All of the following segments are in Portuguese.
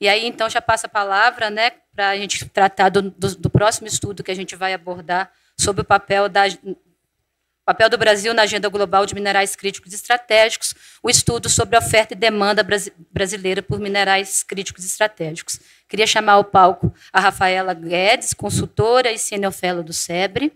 E aí, então, já passa a palavra, né, para a gente tratar do próximo estudo que a gente vai abordar sobre o papel do Brasil na agenda global de minerais críticos e estratégicos, o estudo sobre a oferta e demanda brasileira por minerais críticos e estratégicos. Queria chamar ao palco a Rafaela Guedes, consultora e senior fellow do SEBRE.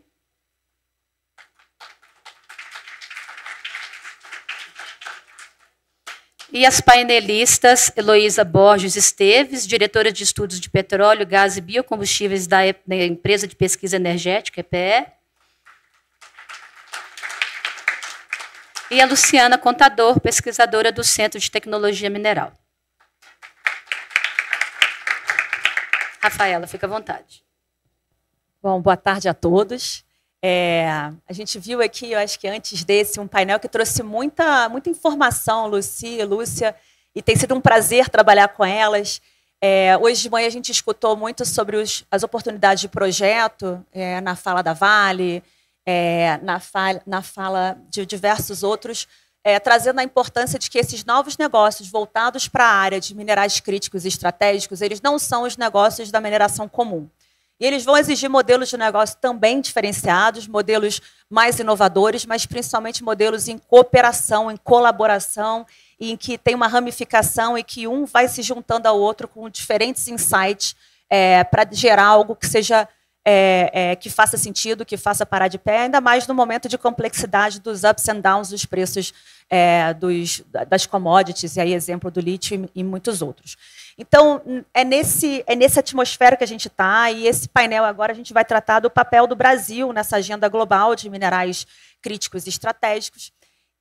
E as painelistas Heloísa Borges Esteves, diretora de estudos de petróleo, gás e biocombustíveis da Empresa de Pesquisa Energética, EPE. E a Luciana Contador, pesquisadora do Centro de Tecnologia Mineral. Rafaela, fica à vontade. Bom, boa tarde a todos. A gente viu aqui, eu acho que antes desse, um painel que trouxe muita informação, Luci, Lúcia, e tem sido um prazer trabalhar com elas. Hoje de manhã a gente escutou muito sobre as oportunidades de projeto, na fala da Vale, na fala de diversos outros, trazendo a importância de que esses novos negócios voltados para a área de minerais críticos e estratégicos, eles não são os negócios da mineração comum. E eles vão exigir modelos de negócio também diferenciados, modelos mais inovadores, mas principalmente modelos em cooperação, em colaboração, em que tem uma ramificação e que um vai se juntando ao outro com diferentes insights para gerar algo que seja que faça sentido, que faça parar de pé, ainda mais no momento de complexidade dos ups and downs dos preços das commodities, e aí exemplo do lítio e muitos outros. Então, nessa atmosfera que a gente está, e esse painel agora a gente vai tratar do papel do Brasil nessa agenda global de minerais críticos e estratégicos.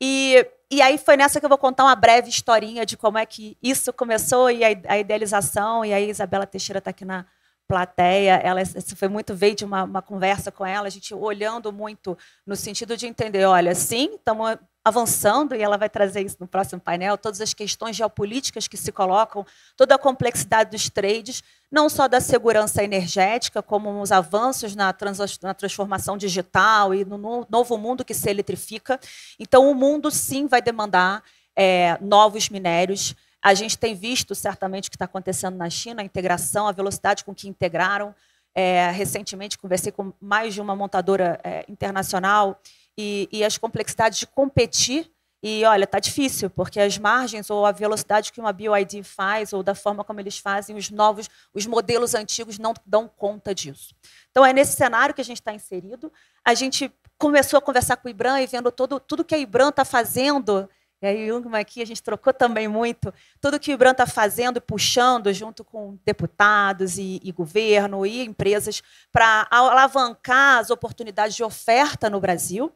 E aí foi nessa que eu vou contar uma breve historinha de como é que isso começou, e a idealização, e aí a Isabela Teixeira está aqui na plateia, isso foi muito, veio de uma conversa com ela, a gente olhando muito no sentido de entender, olha, sim, estamos avançando, e ela vai trazer isso no próximo painel, todas as questões geopolíticas que se colocam, toda a complexidade dos trades, não só da segurança energética, como os avanços na transformação digital e no novo mundo que se eletrifica. Então, o mundo, sim, vai demandar novos minérios. A gente tem visto, certamente, o que está acontecendo na China, a integração, a velocidade com que integraram. Recentemente, conversei com mais de uma montadora internacional e as complexidades de competir. E, olha, está difícil, porque as margens ou a velocidade que uma BYD faz ou da forma como eles fazem, os modelos antigos não dão conta disso. Então, é nesse cenário que a gente está inserido. A gente começou a conversar com o IBRAM e vendo tudo que a IBRAM está fazendo. E aí, Jungmann aqui, a gente trocou também muito, tudo que o IBRAM está fazendo e puxando junto com deputados e governo e empresas para alavancar as oportunidades de oferta no Brasil.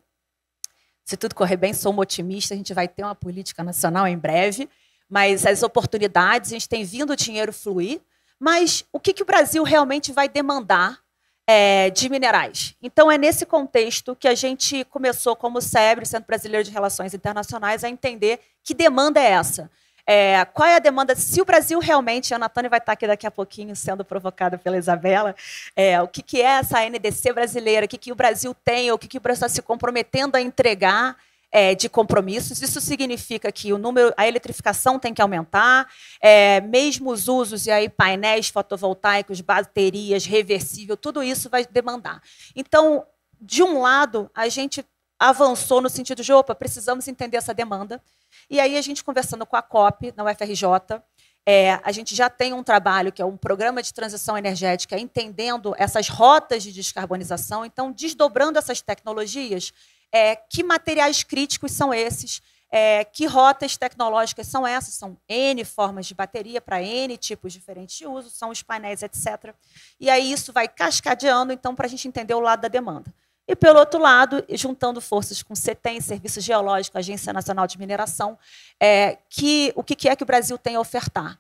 Se tudo correr bem, sou uma otimista, a gente vai ter uma política nacional em breve, mas as oportunidades, a gente tem vindo o dinheiro fluir, mas o que o Brasil realmente vai demandar de minerais? Então, é nesse contexto que a gente começou, como SEBRE, Centro Brasileiro de Relações Internacionais, a entender que demanda é essa. Qual é a demanda? Se o Brasil realmente, a Ana Antônia vai estar aqui daqui a pouquinho sendo provocada pela Isabela, o que é essa NDC brasileira, o que o Brasil tem, o que o Brasil está se comprometendo a entregar de compromissos. Isso significa que a eletrificação tem que aumentar, mesmo os usos, e aí painéis fotovoltaicos, baterias, reversível, tudo isso vai demandar. Então, de um lado, a gente avançou no sentido de, opa, precisamos entender essa demanda. E aí, a gente conversando com a COP, na UFRJ, a gente já tem um trabalho, que é um programa de transição energética, entendendo essas rotas de descarbonização, então, desdobrando essas tecnologias, que materiais críticos são esses, que rotas tecnológicas são essas, são N formas de bateria para N tipos diferentes de uso, são os painéis, etc. E aí isso vai cascadeando, então, para a gente entender o lado da demanda. E, pelo outro lado, juntando forças com o CETEM, Serviço Geológico, Agência Nacional de Mineração, o que é que o Brasil tem a ofertar.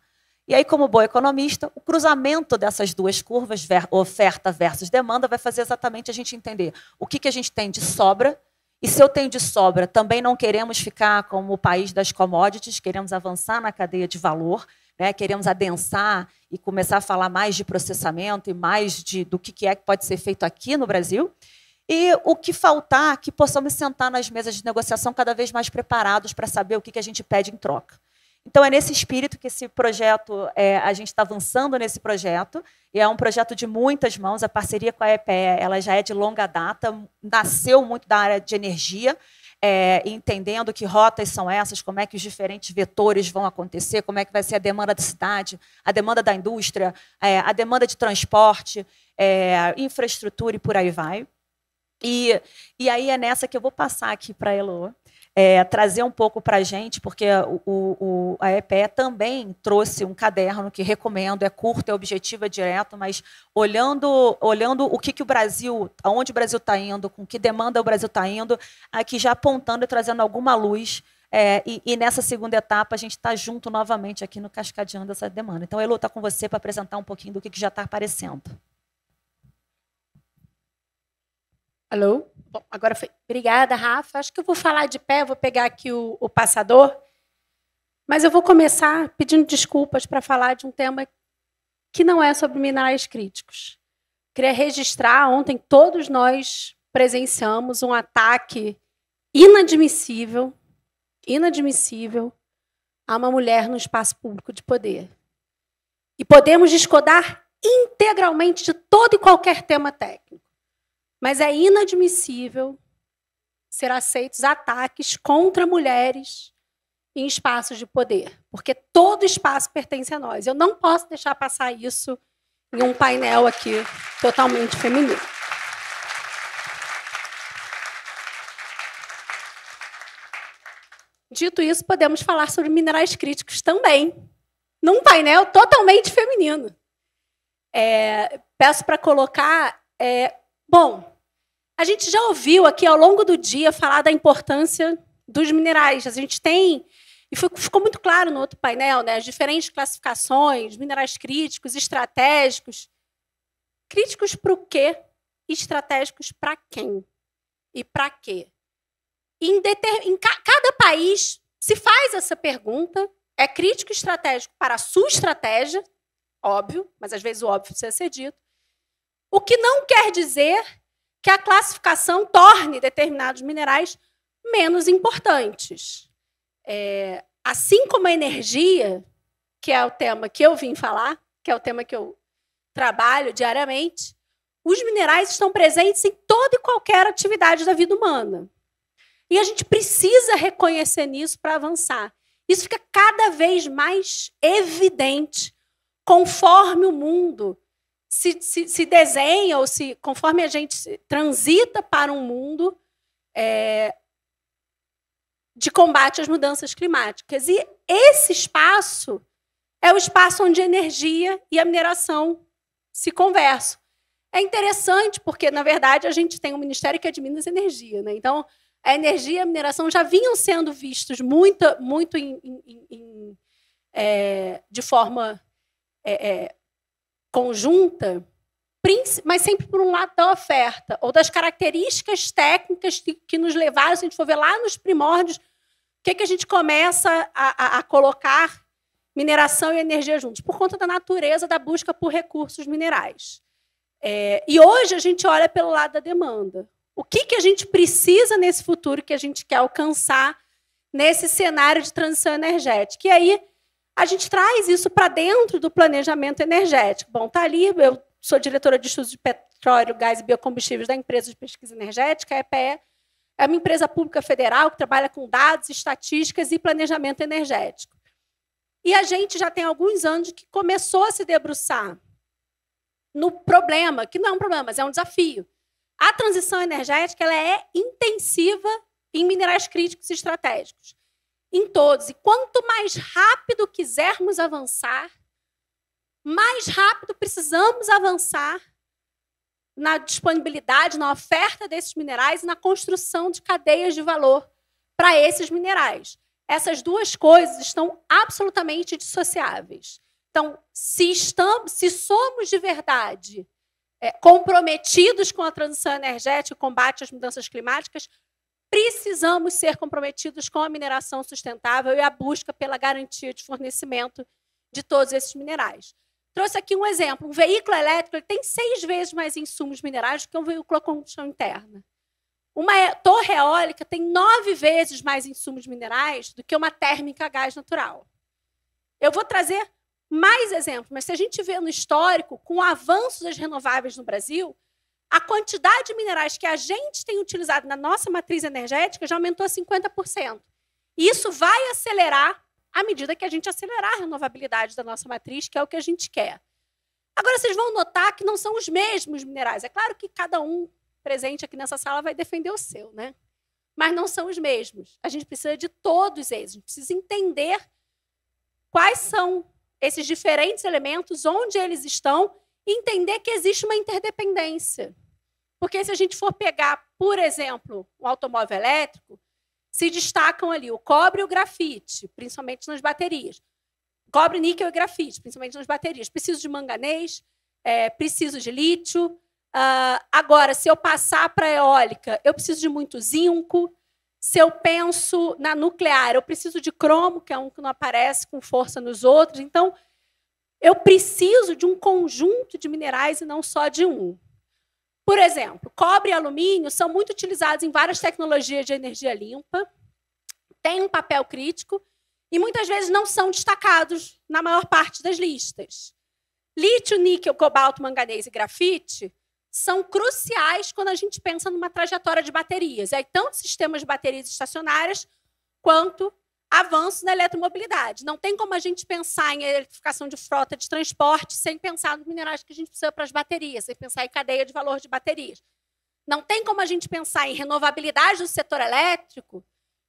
E aí, como boa economista, o cruzamento dessas duas curvas, oferta versus demanda, vai fazer exatamente a gente entender o que a gente tem de sobra. E se eu tenho de sobra, também não queremos ficar como o país das commodities, queremos avançar na cadeia de valor, queremos adensar e começar a falar mais de processamento e mais do que pode ser feito aqui no Brasil. E o que faltar, que possamos sentar nas mesas de negociação cada vez mais preparados para saber o que a gente pede em troca. Então, é nesse espírito que esse projeto, a gente está avançando nesse projeto, e é um projeto de muitas mãos. A parceria com a EPE ela já é de longa data, nasceu muito da área de energia, entendendo que rotas são essas, como é que os diferentes vetores vão acontecer, como é que vai ser a demanda da cidade, a demanda da indústria, a demanda de transporte, infraestrutura e por aí vai. E aí é nessa que eu vou passar aqui para a Elo, trazer um pouco para a gente, porque a EPE também trouxe um caderno que recomendo, é curto, é objetivo, é direto, mas olhando o que o Brasil, aonde o Brasil está indo, com que demanda o Brasil está indo, aqui já apontando e trazendo alguma luz, e nessa segunda etapa a gente está junto novamente aqui no Cascadeando essa demanda. Então, Elo, está com você para apresentar um pouquinho do que já está aparecendo. Alô? Bom, agora foi. Obrigada, Rafa. Acho que eu vou falar de pé, vou pegar aqui o passador, mas eu vou começar pedindo desculpas para falar de um tema que não é sobre minerais críticos. Queria registrar, ontem todos nós presenciamos um ataque inadmissível a uma mulher no espaço público de poder. E podemos discordar integralmente de todo e qualquer tema técnico. Mas é inadmissível ser aceitos ataques contra mulheres em espaços de poder, porque todo espaço pertence a nós. Eu não posso deixar passar isso em um painel aqui totalmente feminino. Dito isso, podemos falar sobre minerais críticos também, num painel totalmente feminino. Peço para colocar... Bom, a gente já ouviu aqui ao longo do dia falar da importância dos minerais. A gente tem, e ficou muito claro no outro painel, né, as diferentes classificações, minerais críticos, estratégicos. Críticos para o quê? Estratégicos para quem? E para quê? Cada país se faz essa pergunta. É crítico e estratégico para a sua estratégia, óbvio, mas às vezes o óbvio precisa ser dito. O que não quer dizer que a classificação torne determinados minerais menos importantes. Assim como a energia, que é o tema que eu vim falar, que é o tema que eu trabalho diariamente, os minerais estão presentes em toda e qualquer atividade da vida humana. E a gente precisa reconhecer nisso para avançar. Isso fica cada vez mais evidente conforme o mundo se desenha, ou conforme a gente transita para um mundo de combate às mudanças climáticas. E esse espaço é o espaço onde a energia e a mineração se conversam. É interessante porque, na verdade, a gente tem um ministério que é de Minas e Energia, né? Então, a energia e a mineração já vinham sendo vistos muito de forma conjunta, mas sempre por um lado da oferta, ou das características técnicas que nos levaram, se a gente for ver lá nos primórdios, o que a gente começa a colocar mineração e energia juntos? Por conta da natureza da busca por recursos minerais. E hoje a gente olha pelo lado da demanda. O que a gente precisa nesse futuro que a gente quer alcançar nesse cenário de transição energética? E aí a gente traz isso para dentro do planejamento energético. Bom, está ali, eu sou diretora de estudos de petróleo, gás e biocombustíveis da empresa de pesquisa energética, a EPE. É uma empresa pública federal que trabalha com dados, estatísticas e planejamento energético. E a gente já tem alguns anos que começou a se debruçar no problema, que não é um problema, mas é um desafio. A transição energética ela é intensiva em minerais críticos e estratégicos. Em todos. E quanto mais rápido quisermos avançar, mais rápido precisamos avançar na disponibilidade, na oferta desses minerais e na construção de cadeias de valor para esses minerais. Essas duas coisas estão absolutamente dissociáveis. Então, se somos de verdade comprometidos com a transição energética e o combate às mudanças climáticas, precisamos ser comprometidos com a mineração sustentável e a busca pela garantia de fornecimento de todos esses minerais. Trouxe aqui um exemplo. Um veículo elétrico ele tem 6 vezes mais insumos minerais do que um veículo a combustão interna. Uma torre eólica tem 9 vezes mais insumos minerais do que uma térmica a gás natural. Eu vou trazer mais exemplos, mas se a gente vê no histórico, com o avanço das renováveis no Brasil, a quantidade de minerais que a gente tem utilizado na nossa matriz energética já aumentou 50%. E isso vai acelerar à medida que a gente acelerar a renovabilidade da nossa matriz, que é o que a gente quer. Agora, vocês vão notar que não são os mesmos minerais. É claro que cada um presente aqui nessa sala vai defender o seu, né? Mas não são os mesmos. A gente precisa de todos eles. A gente precisa entender quais são esses diferentes elementos, onde eles estão, e entender que existe uma interdependência. Porque se a gente for pegar, por exemplo, um automóvel elétrico, se destacam ali o cobre e o grafite, principalmente nas baterias. Cobre, níquel e grafite, principalmente nas baterias. Preciso de manganês, preciso de lítio. Agora, se eu passar para a eólica, eu preciso de muito zinco. Se eu penso na nuclear, eu preciso de cromo, que é um que não aparece com força nos outros. Então, eu preciso de um conjunto de minerais e não só de um. Por exemplo, cobre e alumínio são muito utilizados em várias tecnologias de energia limpa, têm um papel crítico e muitas vezes não são destacados na maior parte das listas. Lítio, níquel, cobalto, manganês e grafite são cruciais quando a gente pensa numa trajetória de baterias. E aí, tanto sistemas de baterias estacionárias quanto avanços na eletromobilidade. Não tem como a gente pensar em eletrificação de frota de transporte sem pensar nos minerais que a gente precisa para as baterias, sem pensar em cadeia de valor de baterias. Não tem como a gente pensar em renovabilidade do setor elétrico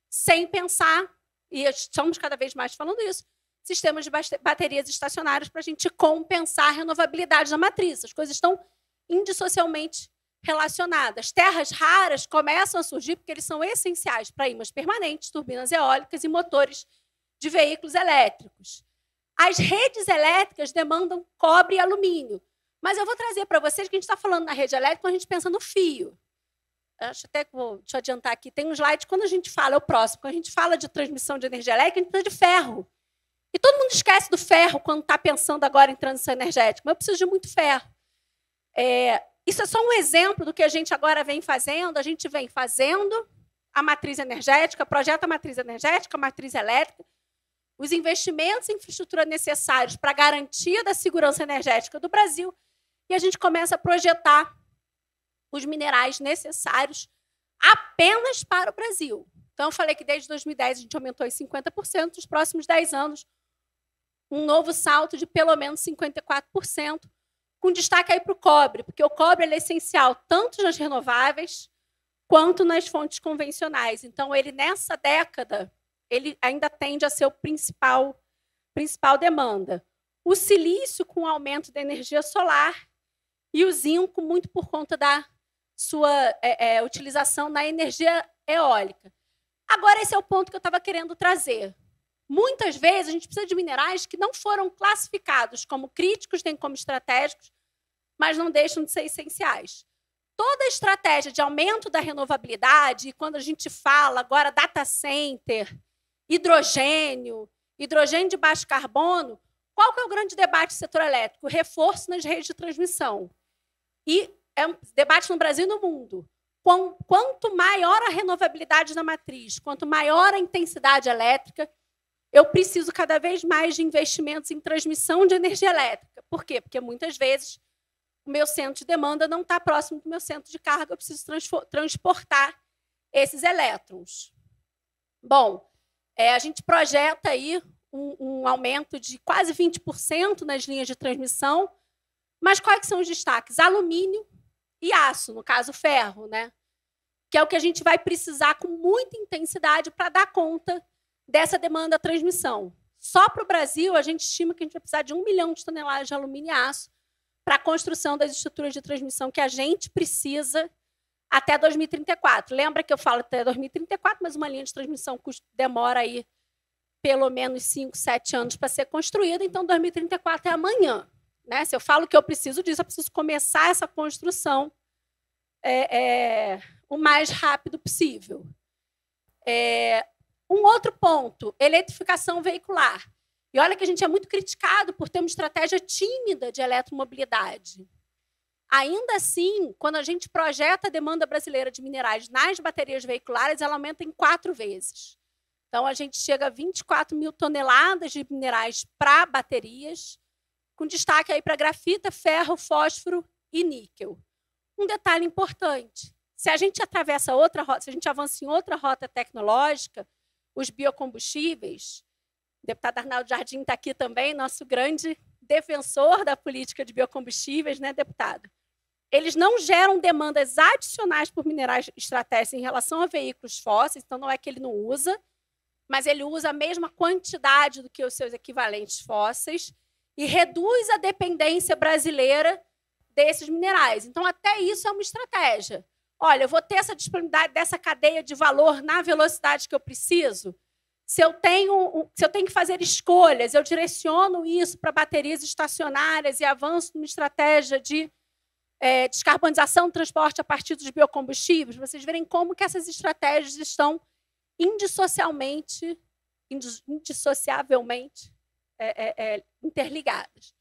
sem pensar, e estamos cada vez mais falando isso, sistemas de baterias estacionárias para a gente compensar a renovabilidade da matriz. As coisas estão indissocialmente relacionadas. Terras raras começam a surgir porque eles são essenciais para ímãs permanentes, turbinas eólicas e motores de veículos elétricos. As redes elétricas demandam cobre e alumínio. Mas eu vou trazer para vocês que a gente está falando na rede elétrica quando a gente pensa no fio. Deixa eu adiantar aqui. Tem um slide, quando a gente fala, é o próximo, quando a gente fala de transmissão de energia elétrica, a gente precisa de ferro. E todo mundo esquece do ferro quando está pensando agora em transição energética. Mas eu preciso de muito ferro. Isso é só um exemplo do que a gente agora vem fazendo. A gente vem fazendo a matriz energética, projeta a matriz energética, a matriz elétrica, os investimentos em infraestrutura necessários para a garantia da segurança energética do Brasil, e a gente começa a projetar os minerais necessários apenas para o Brasil. Então, eu falei que desde 2010 a gente aumentou em 50%, nos próximos 10 anos, um novo salto de pelo menos 54%, com destaque aí para o cobre, porque o cobre é essencial tanto nas renováveis quanto nas fontes convencionais. Então, ele, nessa década, ele ainda tende a ser o principal demanda. O silício, com o aumento da energia solar, e o zinco, muito por conta da sua utilização na energia eólica. Agora, esse é o ponto que eu estava querendo trazer. Muitas vezes, a gente precisa de minerais que não foram classificados como críticos nem como estratégicos, mas não deixam de ser essenciais. Toda a estratégia de aumento da renovabilidade, quando a gente fala agora data center, hidrogênio de baixo carbono, qual que é o grande debate do setor elétrico? O reforço nas redes de transmissão. E é um debate no Brasil e no mundo. Quanto maior a renovabilidade da matriz, quanto maior a intensidade elétrica, eu preciso cada vez mais de investimentos em transmissão de energia elétrica. Por quê? Porque muitas vezes o meu centro de demanda não está próximo do meu centro de carga, eu preciso transportar esses elétrons. Bom, a gente projeta aí um aumento de quase 20% nas linhas de transmissão, mas quais são os destaques? Alumínio e aço, no caso ferro, né? Que é o que a gente vai precisar com muita intensidade para dar conta dessa demanda da transmissão. Só para o Brasil, a gente estima que a gente vai precisar de 1 milhão de toneladas de alumínio e aço para a construção das estruturas de transmissão que a gente precisa até 2034. Lembra que eu falo até 2034, mas uma linha de transmissão demora aí pelo menos 5, 7 anos para ser construída, então 2034 é amanhã. Né? Se eu falo que eu preciso disso, eu preciso começar essa construção o mais rápido possível. Um outro ponto, eletrificação veicular. E olha que a gente é muito criticado por ter uma estratégia tímida de eletromobilidade. Ainda assim, quando a gente projeta a demanda brasileira de minerais nas baterias veiculares, ela aumenta em 4 vezes. Então, a gente chega a 24 mil toneladas de minerais para baterias, com destaque aí para grafita, ferro, fósforo e níquel. Um detalhe importante, se a gente atravessa outra rota, se a gente avança em outra rota tecnológica, os biocombustíveis, o deputado Arnaldo Jardim está aqui também, nosso grande defensor da política de biocombustíveis, né, deputado? Eles não geram demandas adicionais por minerais estratégicos em relação a veículos fósseis, então não é que ele não usa, mas ele usa a mesma quantidade do que os seus equivalentes fósseis e reduz a dependência brasileira desses minerais. Então, até isso é uma estratégia. Olha, eu vou ter essa disponibilidade dessa cadeia de valor na velocidade que eu preciso. Se eu tenho que fazer escolhas, eu direciono isso para baterias estacionárias e avanço numa estratégia de descarbonização do transporte a partir dos biocombustíveis. Vocês verem como que essas estratégias estão indissociavelmente interligadas.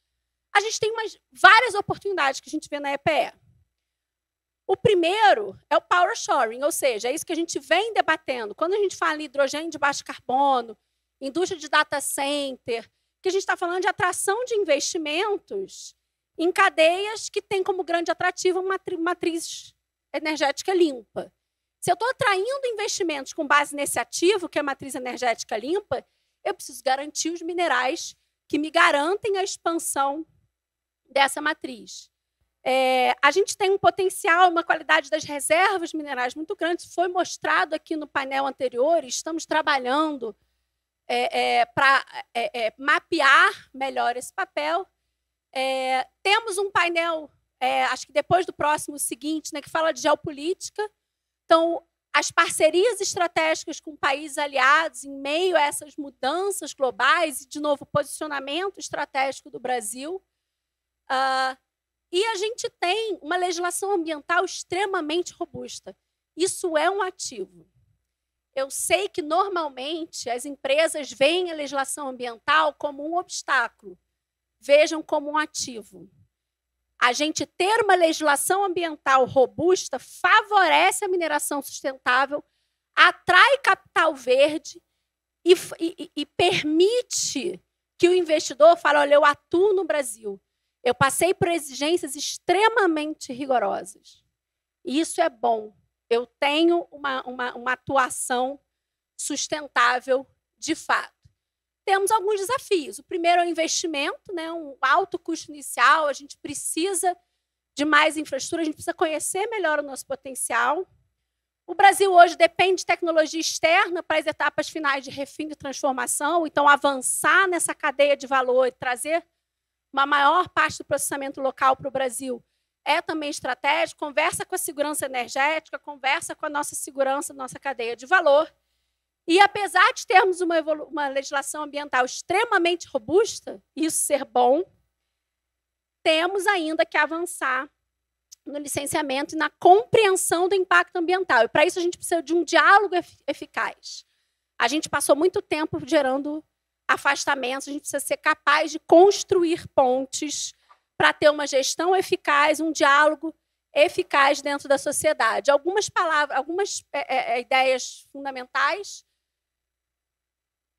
A gente tem várias oportunidades que a gente vê na EPE. O primeiro é o power shoring, ou seja, é isso que a gente vem debatendo. Quando a gente fala em hidrogênio de baixo carbono, indústria de data center, que a gente está falando de atração de investimentos em cadeias que têm como grande atrativo uma matriz energética limpa. Se eu estou atraindo investimentos com base nesse ativo, que é a matriz energética limpa, eu preciso garantir os minerais que me garantem a expansão dessa matriz. A gente tem um potencial, uma qualidade das reservas minerais muito grande, foi mostrado aqui no painel anterior, e estamos trabalhando para mapear melhor esse papel. Temos um painel, acho que depois do próximo seguinte, né, que fala de geopolítica. Então, as parcerias estratégicas com países aliados em meio a essas mudanças globais e, de novo, posicionamento estratégico do Brasil. E a gente tem uma legislação ambiental extremamente robusta. Isso é um ativo. Eu sei que, normalmente, as empresas veem a legislação ambiental como um obstáculo. Vejam como um ativo. A gente ter uma legislação ambiental robusta favorece a mineração sustentável, atrai capital verde e permite que o investidor fale, olha, eu atuo no Brasil. Eu passei por exigências extremamente rigorosas. E isso é bom. Eu tenho uma atuação sustentável de fato. Temos alguns desafios. O primeiro é o investimento, né? Um alto custo inicial, a gente precisa de mais infraestrutura, a gente precisa conhecer melhor o nosso potencial. O Brasil hoje depende de tecnologia externa para as etapas finais de refino e transformação, então avançar nessa cadeia de valor e trazer uma maior parte do processamento local para o Brasil é também estratégico, conversa com a segurança energética, conversa com a nossa segurança, nossa cadeia de valor. E, apesar de termos uma legislação ambiental extremamente robusta, isso ser bom, temos ainda que avançar no licenciamento e na compreensão do impacto ambiental. E, para isso, a gente precisa de um diálogo eficaz. A gente passou muito tempo gerando afastamentos, a gente precisa ser capaz de construir pontes para ter uma gestão eficaz, um diálogo eficaz dentro da sociedade. Algumas palavras, algumas ideias fundamentais.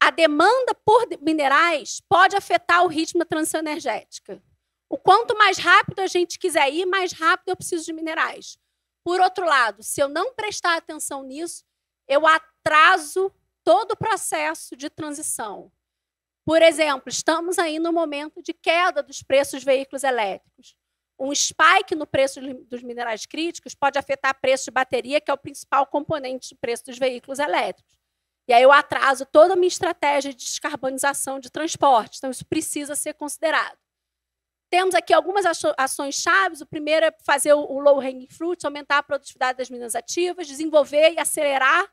A demanda por minerais pode afetar o ritmo da transição energética. O quanto mais rápido a gente quiser ir, mais rápido eu preciso de minerais. Por outro lado, se eu não prestar atenção nisso, eu atraso todo o processo de transição. Por exemplo, estamos aí no momento de queda dos preços dos veículos elétricos. Um spike no preço dos minerais críticos pode afetar o preço de bateria, que é o principal componente do preço dos veículos elétricos. E aí eu atraso toda a minha estratégia de descarbonização de transporte. Então, isso precisa ser considerado. Temos aqui algumas ações chaves. O primeiro é fazer o low-hanging fruit, aumentar a produtividade das minas ativas, desenvolver e acelerar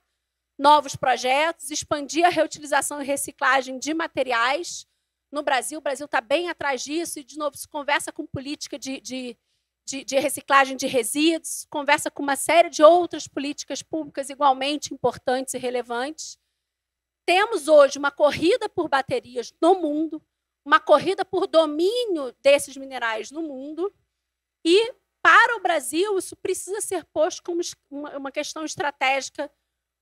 novos projetos, expandir a reutilização e reciclagem de materiais no Brasil. O Brasil está bem atrás disso e, de novo, se conversa com política de reciclagem de resíduos, conversa com uma série de outras políticas públicas igualmente importantes e relevantes. Temos hoje uma corrida por baterias no mundo, uma corrida por domínio desses minerais no mundo, e, para o Brasil, isso precisa ser posto como uma questão estratégica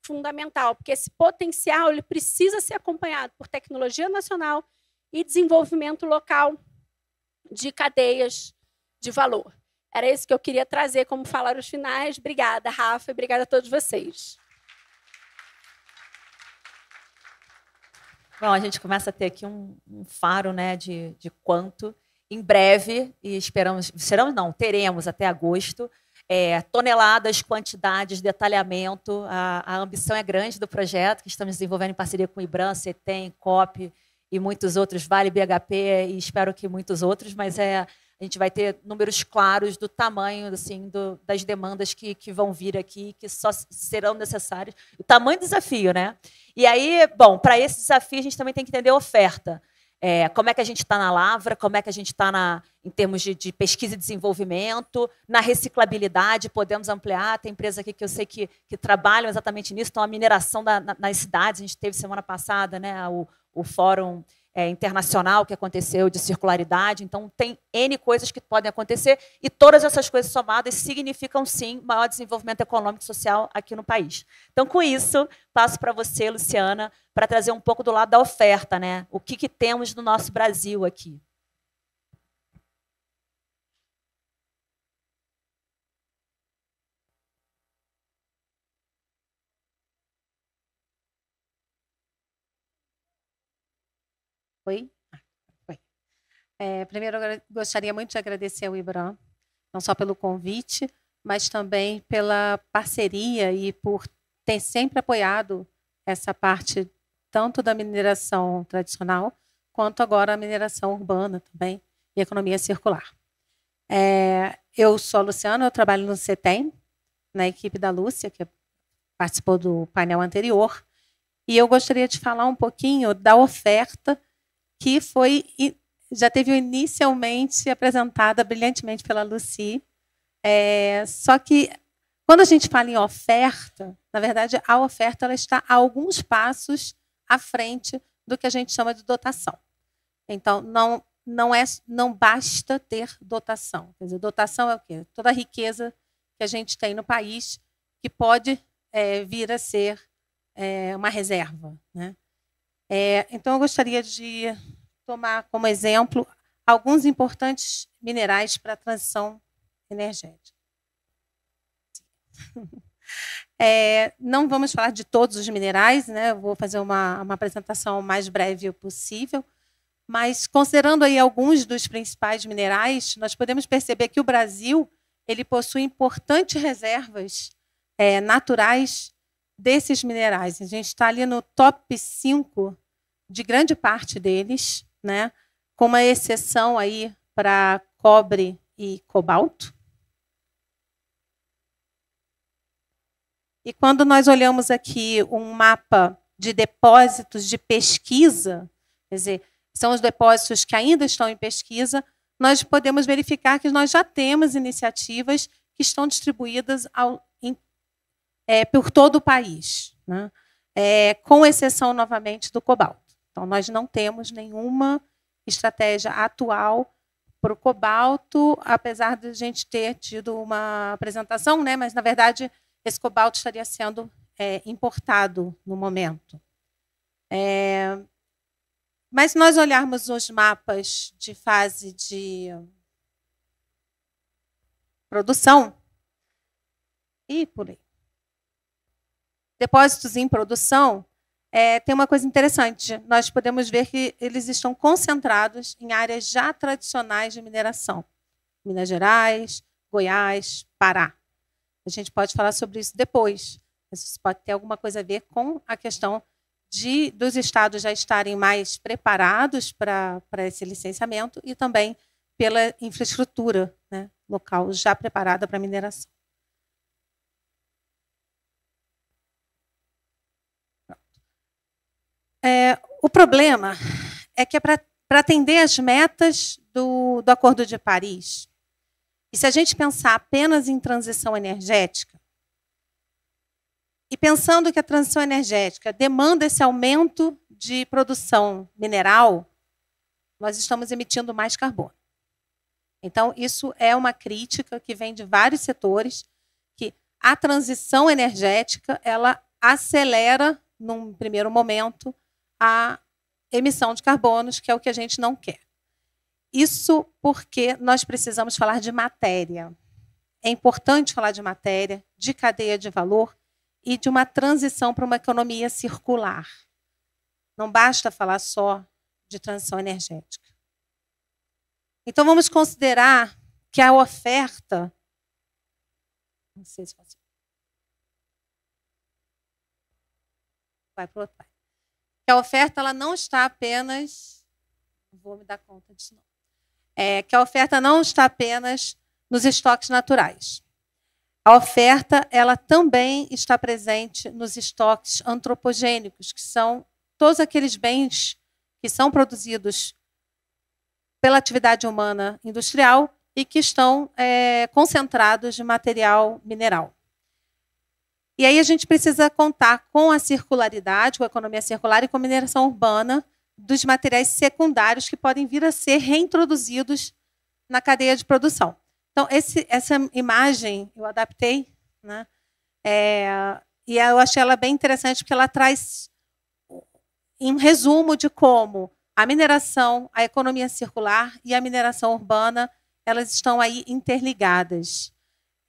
fundamental, porque esse potencial ele precisa ser acompanhado por tecnologia nacional e desenvolvimento local de cadeias de valor. Era isso que eu queria trazer como falar os finais. Obrigada, Rafa, e obrigada a todos vocês. Bom, a gente começa a ter aqui um faro, né, de quanto, em breve, e teremos até agosto, toneladas, quantidades, detalhamento. A ambição é grande do projeto, que estamos desenvolvendo em parceria com o IBRAM, CETEM, COP e muitos outros, Vale, BHP, e espero que muitos outros, mas a gente vai ter números claros do tamanho assim, das demandas que vão vir aqui, que só serão necessárias. O tamanho do desafio, né? E aí, bom, para esse desafio, a gente também tem que entender a oferta. Como é que a gente está na lavra, como é que a gente está em termos de pesquisa e desenvolvimento, na reciclabilidade, podemos ampliar. Tem empresas aqui que eu sei que trabalham exatamente nisso, então a mineração nas cidades, a gente teve semana passada, né, o fórum internacional que aconteceu de circularidade, então tem N coisas que podem acontecer e todas essas coisas somadas significam, sim, maior desenvolvimento econômico e social aqui no país. Então, com isso, passo para você, Luciana, para trazer um pouco do lado da oferta, né? O que temos no nosso Brasil aqui. Oi? Oi. Primeiro, eu gostaria muito de agradecer ao IBRAM, não só pelo convite, mas também pela parceria e por ter sempre apoiado essa parte tanto da mineração tradicional, quanto agora a mineração urbana também e economia circular. Eu sou a Luciana, eu trabalho no CETEM, na equipe da Lúcia, que participou do painel anterior, e eu gostaria de falar um pouquinho da oferta que já teve inicialmente apresentada brilhantemente pela Lucy. Só que, quando a gente fala em oferta, na verdade, a oferta ela está a alguns passos à frente do que a gente chama de dotação. Então, não basta ter dotação. Quer dizer, dotação é o quê? Toda a riqueza que a gente tem no país que pode vir a ser uma reserva, né? Então, eu gostaria de tomar como exemplo alguns importantes minerais para a transição energética. Não vamos falar de todos os minerais, né? Eu vou fazer uma apresentação o mais breve possível, mas considerando aí alguns dos principais minerais, nós podemos perceber que o Brasil ele possui importantes reservas naturais desses minerais. A gente está ali no top 5 de grande parte deles, né? Com uma exceção aí para cobre e cobalto. E quando nós olhamos aqui um mapa de depósitos de pesquisa, quer dizer, são os depósitos que ainda estão em pesquisa, nós podemos verificar que nós já temos iniciativas que estão distribuídas por todo o país, né? Com exceção, novamente, do cobalto. Então, nós não temos nenhuma estratégia atual para o cobalto, apesar de a gente ter tido uma apresentação, né? Mas, na verdade, esse cobalto estaria sendo importado no momento. Mas, se nós olharmos os mapas de fase de produção, e por aí, depósitos em produção, tem uma coisa interessante. Nós podemos ver que eles estão concentrados em áreas já tradicionais de mineração. Minas Gerais, Goiás, Pará. A gente pode falar sobre isso depois. Isso pode ter alguma coisa a ver com a questão dos estados já estarem mais preparados para esse licenciamento e também pela infraestrutura, né, local já preparada para a mineração. O problema é que para atender as metas do Acordo de Paris, e se a gente pensar apenas em transição energética, e pensando que a transição energética demanda esse aumento de produção mineral, nós estamos emitindo mais carbono. Então, isso é uma crítica que vem de vários setores, que a transição energética ela acelera, num primeiro momento, a emissão de carbonos, que é o que a gente não quer. Isso porque nós precisamos falar de matéria. É importante falar de matéria, de cadeia de valor e de uma transição para uma economia circular. Não basta falar só de transição energética. Então, vamos considerar que a oferta... Não sei se você... Vai para o outro lado. Que a oferta ela não está apenas... Não vou me dar conta disso, não. Que a oferta não está apenas nos estoques naturais. A oferta ela também está presente nos estoques antropogênicos, que são todos aqueles bens que são produzidos pela atividade humana industrial e que estão concentrados de material mineral. E aí a gente precisa contar com a circularidade, com a economia circular e com a mineração urbana dos materiais secundários que podem vir a ser reintroduzidos na cadeia de produção. Então, essa imagem eu adaptei, né? E eu achei ela bem interessante porque ela traz um resumo de como a mineração, a economia circular e a mineração urbana elas estão aí interligadas.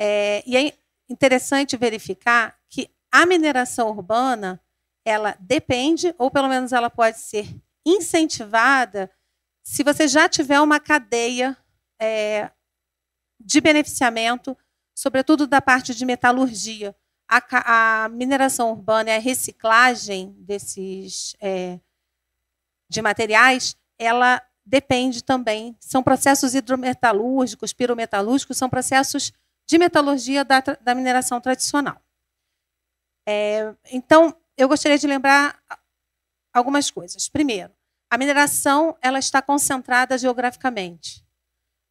E é interessante verificar que a mineração urbana ela depende, ou pelo menos ela pode ser incentivada se você já tiver uma cadeia de beneficiamento, sobretudo da parte de metalurgia. A mineração urbana e a reciclagem desses de materiais, ela depende também, são processos hidrometalúrgicos, pirometalúrgicos, são processos de metalurgia da mineração tradicional. Então, eu gostaria de lembrar algumas coisas. Primeiro, a mineração ela está concentrada geograficamente,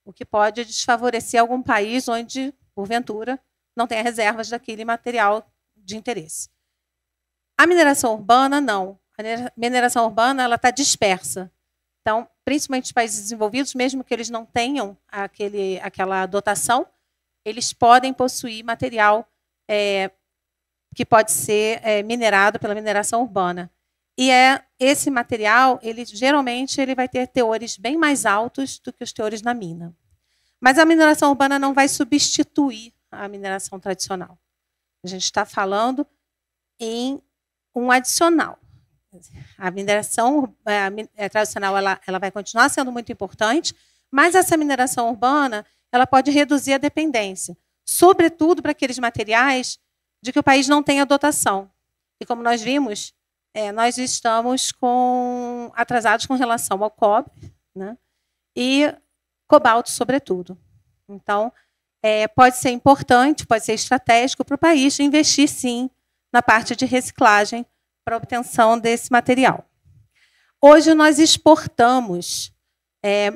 o que pode desfavorecer algum país onde, porventura, não tenha reservas daquele material de interesse. A mineração urbana, não. A mineração urbana ela está dispersa. Então, principalmente os países desenvolvidos, mesmo que eles não tenham aquela dotação, eles podem possuir material que pode ser minerado pela mineração urbana. E esse material, geralmente, ele vai ter teores bem mais altos do que os teores na mina. Mas a mineração urbana não vai substituir a mineração tradicional. A gente está falando em um adicional. A mineração tradicional ela vai continuar sendo muito importante, mas essa mineração urbana ela pode reduzir a dependência, sobretudo para aqueles materiais de que o país não tem a dotação. E como nós vimos, nós estamos atrasados com relação ao cobre, né? E cobalto, sobretudo. Então, pode ser importante, pode ser estratégico para o país investir, sim, na parte de reciclagem para a obtenção desse material. Hoje, nós exportamos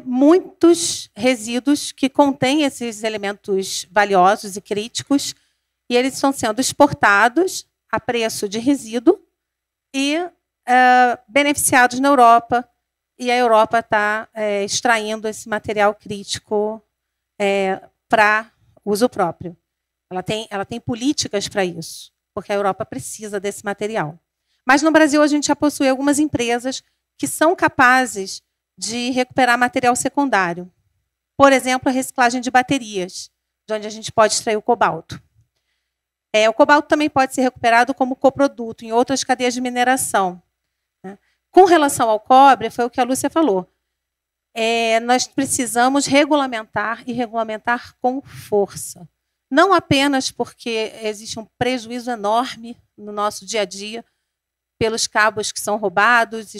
muitos resíduos que contêm esses elementos valiosos e críticos, e eles estão sendo exportados a preço de resíduo e beneficiados na Europa, e a Europa está extraindo esse material crítico para uso próprio. Ela tem políticas para isso, porque a Europa precisa desse material. Mas no Brasil a gente já possui algumas empresas que são capazes de recuperar material secundário. Por exemplo, a reciclagem de baterias, de onde a gente pode extrair o cobalto. O cobalto também pode ser recuperado como coproduto em outras cadeias de mineração. Com relação ao cobre, foi o que a Lúcia falou. Nós precisamos regulamentar e regulamentar com força. Não apenas porque existe um prejuízo enorme no nosso dia a dia pelos cabos que são roubados,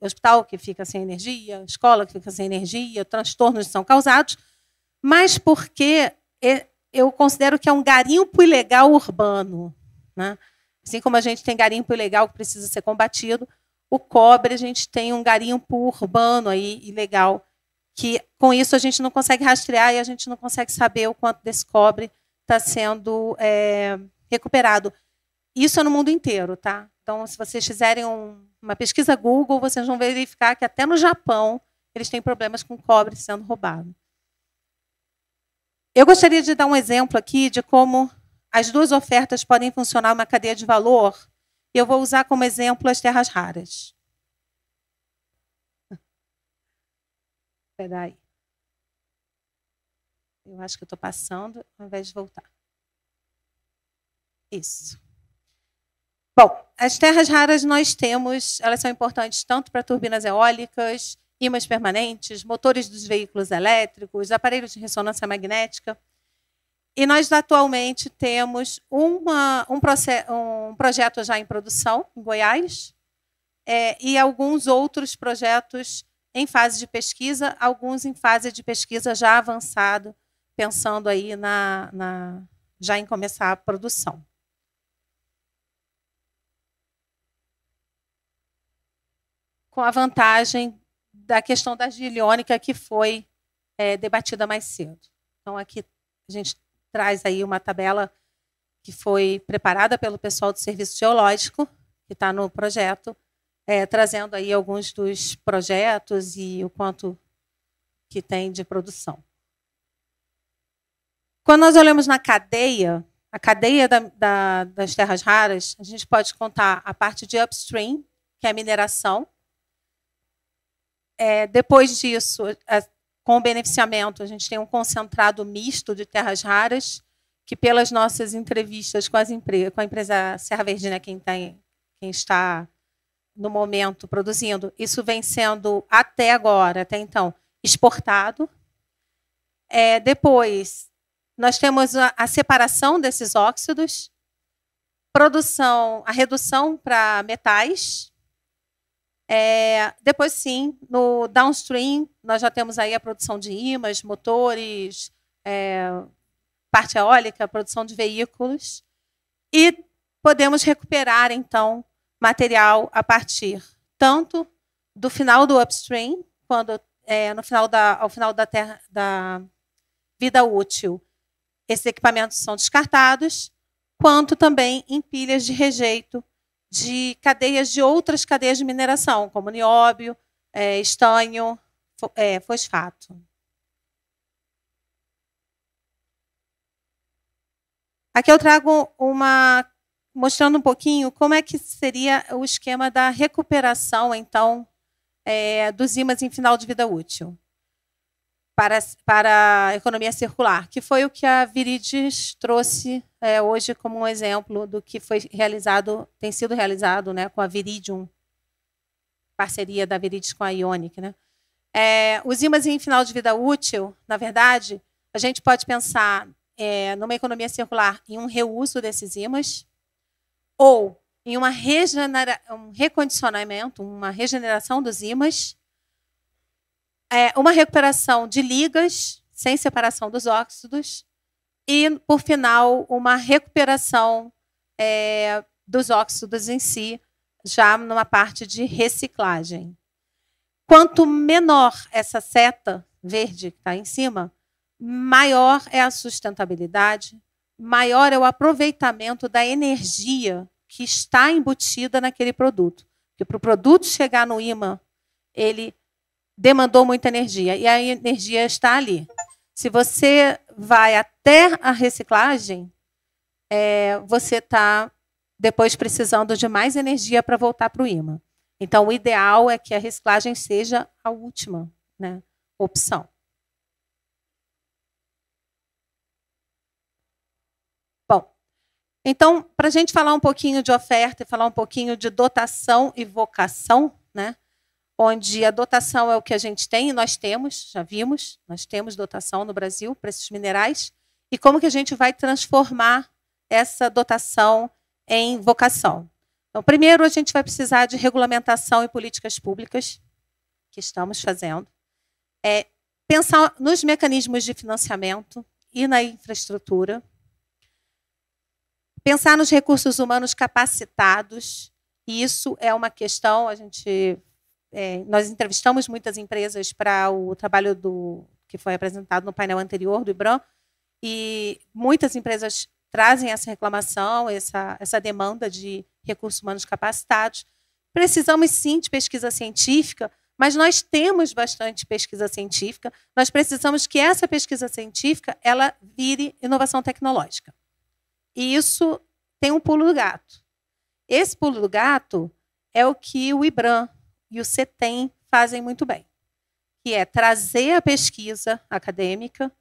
hospital que fica sem energia, escola que fica sem energia, transtornos que são causados, mas porque eu considero que é um garimpo ilegal urbano, né? Assim como a gente tem garimpo ilegal que precisa ser combatido, o cobre a gente tem um garimpo urbano aí, ilegal, que com isso a gente não consegue rastrear e a gente não consegue saber o quanto desse cobre está sendo recuperado. Isso é no mundo inteiro, tá? Então, se vocês fizerem uma pesquisa Google, vocês vão verificar que até no Japão eles têm problemas com cobre sendo roubado. Eu gostaria de dar um exemplo aqui de como as duas ofertas podem funcionar uma cadeia de valor. Eu vou usar como exemplo as terras raras. Espera aí. Eu acho que eu estou passando, ao invés de voltar. Isso. Bom, as terras raras nós temos, elas são importantes tanto para turbinas eólicas, ímãs permanentes, motores dos veículos elétricos, aparelhos de ressonância magnética. E nós atualmente temos um projeto já em produção, em Goiás, e alguns outros projetos em fase de pesquisa, alguns em fase de pesquisa já avançado, pensando aí já em começar a produção. Com a vantagem da questão da argila iônica que foi debatida mais cedo. Então, aqui a gente traz aí uma tabela que foi preparada pelo pessoal do Serviço Geológico, que está no projeto, trazendo aí alguns dos projetos e o quanto que tem de produção. Quando nós olhamos na cadeia, a cadeia das terras raras, a gente pode contar a parte de upstream, que é a mineração. Depois disso, com o beneficiamento, a gente tem um concentrado misto de terras raras, que pelas nossas entrevistas com a empresa Serra Verdinha, quem está no momento produzindo, isso vem sendo até agora, até então, exportado. Depois, nós temos a separação desses óxidos, a redução para metais. Depois, sim, no downstream, nós já temos aí a produção de ímãs, motores, parte eólica, produção de veículos. E podemos recuperar, então, material a partir tanto do final do upstream, quando ao final da vida útil, esses equipamentos são descartados, quanto também em pilhas de rejeito de cadeias de outras cadeias de mineração, como nióbio, estanho, fosfato. Aqui eu trago mostrando um pouquinho como é que seria o esquema da recuperação, então, dos ímãs em final de vida útil para a economia circular, que foi o que a Viridis trouxe hoje como um exemplo do que foi realizado, tem sido realizado, né, com a Viridium, parceria da Viridis com a Ionic, né? Os ímãs em final de vida útil, na verdade, a gente pode pensar numa economia circular em um reuso desses ímãs, ou em um recondicionamento, uma regeneração dos ímãs, uma recuperação de ligas, sem separação dos óxidos, e, por final, uma recuperação dos óxidos em si, já numa parte de reciclagem. Quanto menor essa seta verde que está em cima, maior é a sustentabilidade, maior é o aproveitamento da energia que está embutida naquele produto. Porque para o produto chegar no ímã, ele demandou muita energia, e a energia está ali. Se você vai até a reciclagem, você está depois precisando de mais energia para voltar para o ímã. Então, o ideal é que a reciclagem seja a última, né, opção. Bom, então, para a gente falar um pouquinho de oferta e falar um pouquinho de dotação e vocação, né, onde a dotação é o que a gente tem, e nós temos, já vimos, nós temos dotação no Brasil para esses minerais, e como que a gente vai transformar essa dotação em vocação. Então, primeiro, a gente vai precisar de regulamentação e políticas públicas, que estamos fazendo, pensar nos mecanismos de financiamento e na infraestrutura, pensar nos recursos humanos capacitados, e isso é uma questão, nós entrevistamos muitas empresas para o trabalho que foi apresentado no painel anterior do IBRAM, e muitas empresas trazem essa reclamação, essa demanda de recursos humanos capacitados. Precisamos, sim, de pesquisa científica, mas nós temos bastante pesquisa científica. Nós precisamos que essa pesquisa científica ela vire inovação tecnológica. E isso tem um pulo do gato. Esse pulo do gato é o que o IBRAM e o CETEM fazem muito bem, que é trazer a pesquisa acadêmica,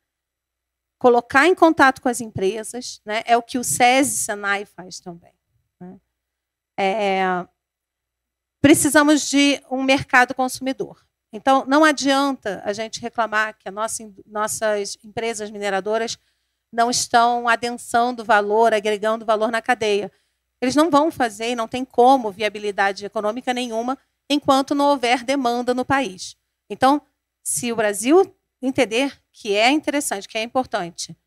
colocar em contato com as empresas, né? É o que o SESI e Senai faz também. Né? Precisamos de um mercado consumidor. Então, não adianta a gente reclamar que nossas empresas mineradoras não estão adensando valor, agregando valor na cadeia. Eles não vão fazer e não tem como viabilidade econômica nenhuma enquanto não houver demanda no país. Então, se o Brasil entender que é interessante, que é importante,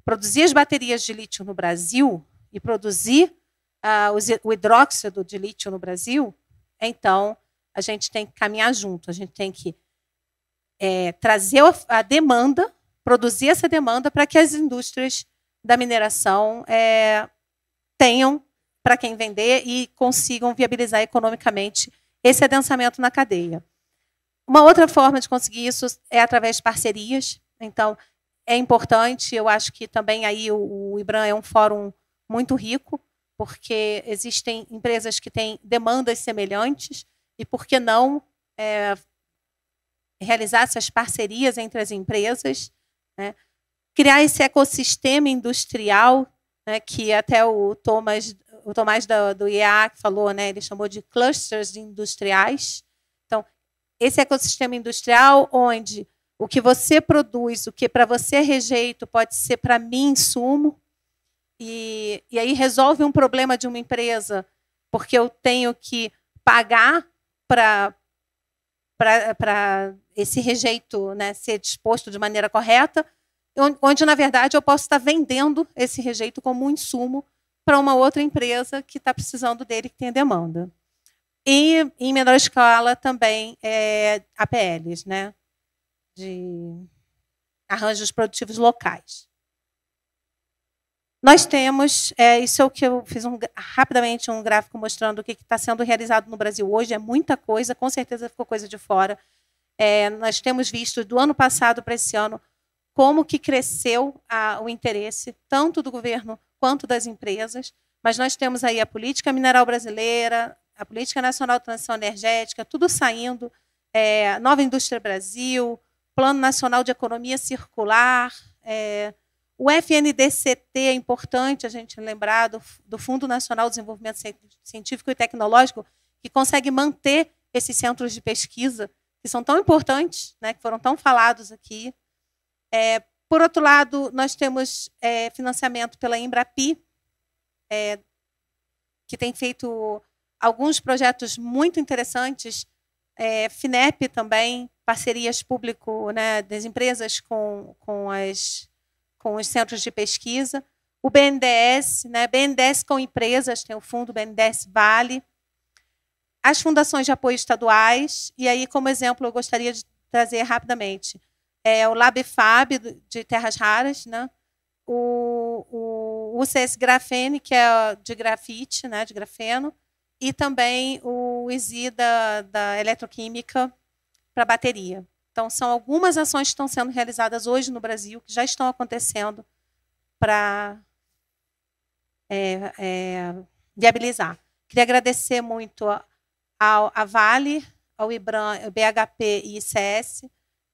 produzir as baterias de lítio no Brasil e produzir o hidróxido de lítio no Brasil, então a gente tem que caminhar junto, a gente tem que trazer a demanda, produzir essa demanda para que as indústrias da mineração tenham para quem vender e consigam viabilizar economicamente esse adensamento na cadeia. Uma outra forma de conseguir isso é através de parcerias. Então, é importante, eu acho que também aí o IBRAM é um fórum muito rico, porque existem empresas que têm demandas semelhantes, e por que não realizar essas parcerias entre as empresas, né? Criar esse ecossistema industrial, né, que até o Tomás do IEA falou, né, ele chamou de clusters industriais. Então, esse ecossistema industrial onde o que você produz, o que para você é rejeito, pode ser para mim insumo, e aí resolve um problema de uma empresa, porque eu tenho que pagar para esse rejeito, né, ser disposto de maneira correta, onde, na verdade, eu posso estar vendendo esse rejeito como um insumo para uma outra empresa que está precisando dele, que tem demanda. E, em menor escala, também APLs, né, de arranjos produtivos locais. Nós temos, isso é o que eu fiz rapidamente um gráfico mostrando o que está sendo realizado no Brasil hoje, é muita coisa, com certeza ficou coisa de fora. Nós temos visto, do ano passado para esse ano, como que cresceu o interesse, tanto do governo quanto das empresas, mas nós temos aí a política mineral brasileira, a política nacional de transição energética, tudo saindo, Nova Indústria Brasil, Plano Nacional de Economia Circular, o FNDCT é importante a gente lembrar do Fundo Nacional de Desenvolvimento Científico e Tecnológico, que consegue manter esses centros de pesquisa, que são tão importantes, né, que foram tão falados aqui. Por outro lado, nós temos financiamento pela Embrapi, que tem feito alguns projetos muito interessantes, FINEP também, parcerias público, né, das empresas com os centros de pesquisa, o BNDES, né, BNDES com empresas, tem o fundo BNDES Vale, as fundações de apoio estaduais, e aí, como exemplo, eu gostaria de trazer rapidamente o LabFab, de Terras Raras, né, o UCS Grafene, que é de grafite, né, de grafeno, e também o ISI da eletroquímica para bateria. Então, são algumas ações que estão sendo realizadas hoje no Brasil, que já estão acontecendo para viabilizar. Queria agradecer muito à Vale, ao IBRAM, ao BHP e ICS,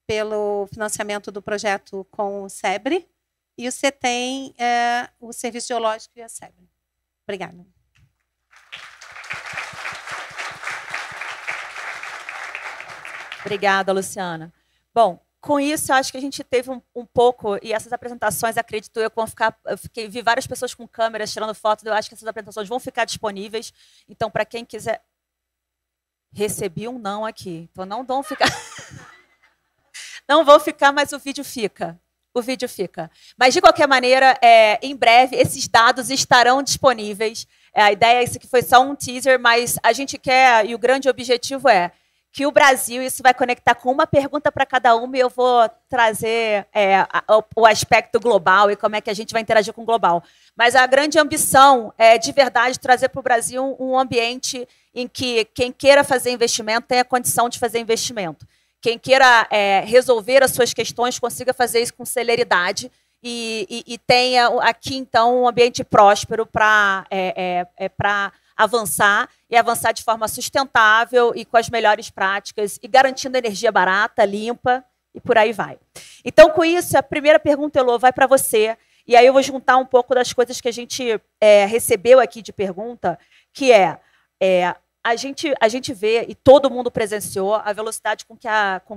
pelo financiamento do projeto com o SEBRE, e o CETEM, o Serviço Geológico e a SEBRE. Obrigada. Obrigada, Luciana. Bom, com isso, eu acho que a gente teve um pouco, e essas apresentações, acredito eu, vi várias pessoas com câmeras tirando fotos, eu acho que essas apresentações vão ficar disponíveis. Então, para quem quiser... Recebi um não aqui, então não vão ficar... Não vou ficar, mas o vídeo fica. O vídeo fica. Mas, de qualquer maneira, em breve, esses dados estarão disponíveis. A ideia, isso aqui foi só um teaser, mas a gente quer, e o grande objetivo é que o Brasil, isso vai conectar com uma pergunta para cada uma, e eu vou trazer o aspecto global e como é que a gente vai interagir com o global. Mas a grande ambição é, de verdade, trazer para o Brasil um ambiente em que quem queira fazer investimento tenha condição de fazer investimento. Quem queira resolver as suas questões consiga fazer isso com celeridade e tenha aqui, então, um ambiente próspero para avançar e avançar de forma sustentável e com as melhores práticas e garantindo energia barata, limpa e por aí vai. Então, com isso, a primeira pergunta, Elô, vai para você. E aí eu vou juntar um pouco das coisas que a gente recebeu aqui de pergunta, que a gente vê, e todo mundo presenciou, a velocidade com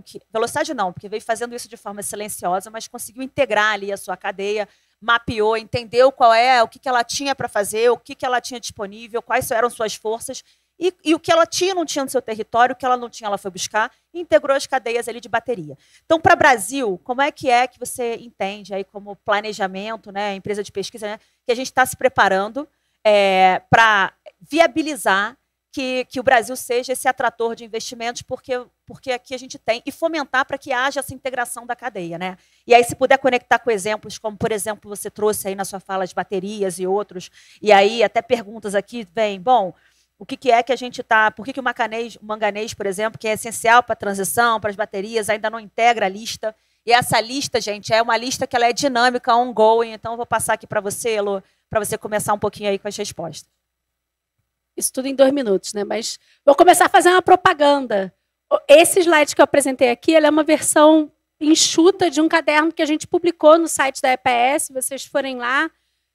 que velocidade não, porque veio fazendo isso de forma silenciosa, mas conseguiu integrar ali a sua cadeia, mapeou, entendeu o que ela tinha para fazer, o que ela tinha disponível, quais eram suas forças, e o que ela tinha não tinha no seu território, o que ela não tinha, ela foi buscar, e integrou as cadeias ali de bateria. Então, para o Brasil, como é que você entende aí como planejamento, né, empresa de pesquisa, né, que a gente está se preparando para viabilizar que o Brasil seja esse atrator de investimentos, porque aqui a gente tem, e fomentar para que haja essa integração da cadeia, né? E aí, se puder conectar com exemplos, como, por exemplo, você trouxe aí na sua fala de baterias e outros, e aí até perguntas aqui, bom, o que é que a gente está, por que o manganês, por exemplo, que é essencial para a transição, para as baterias, ainda não integra a lista? E essa lista, gente, é uma lista que ela é dinâmica, ongoing, então eu vou passar aqui para você, Elô, para você começar um pouquinho aí com as respostas. Isso tudo em 2 minutos, né? Mas vou começar a fazer uma propaganda. Esse slide que eu apresentei aqui, ele é uma versão enxuta de um caderno que a gente publicou no site da EPS. Se vocês forem lá,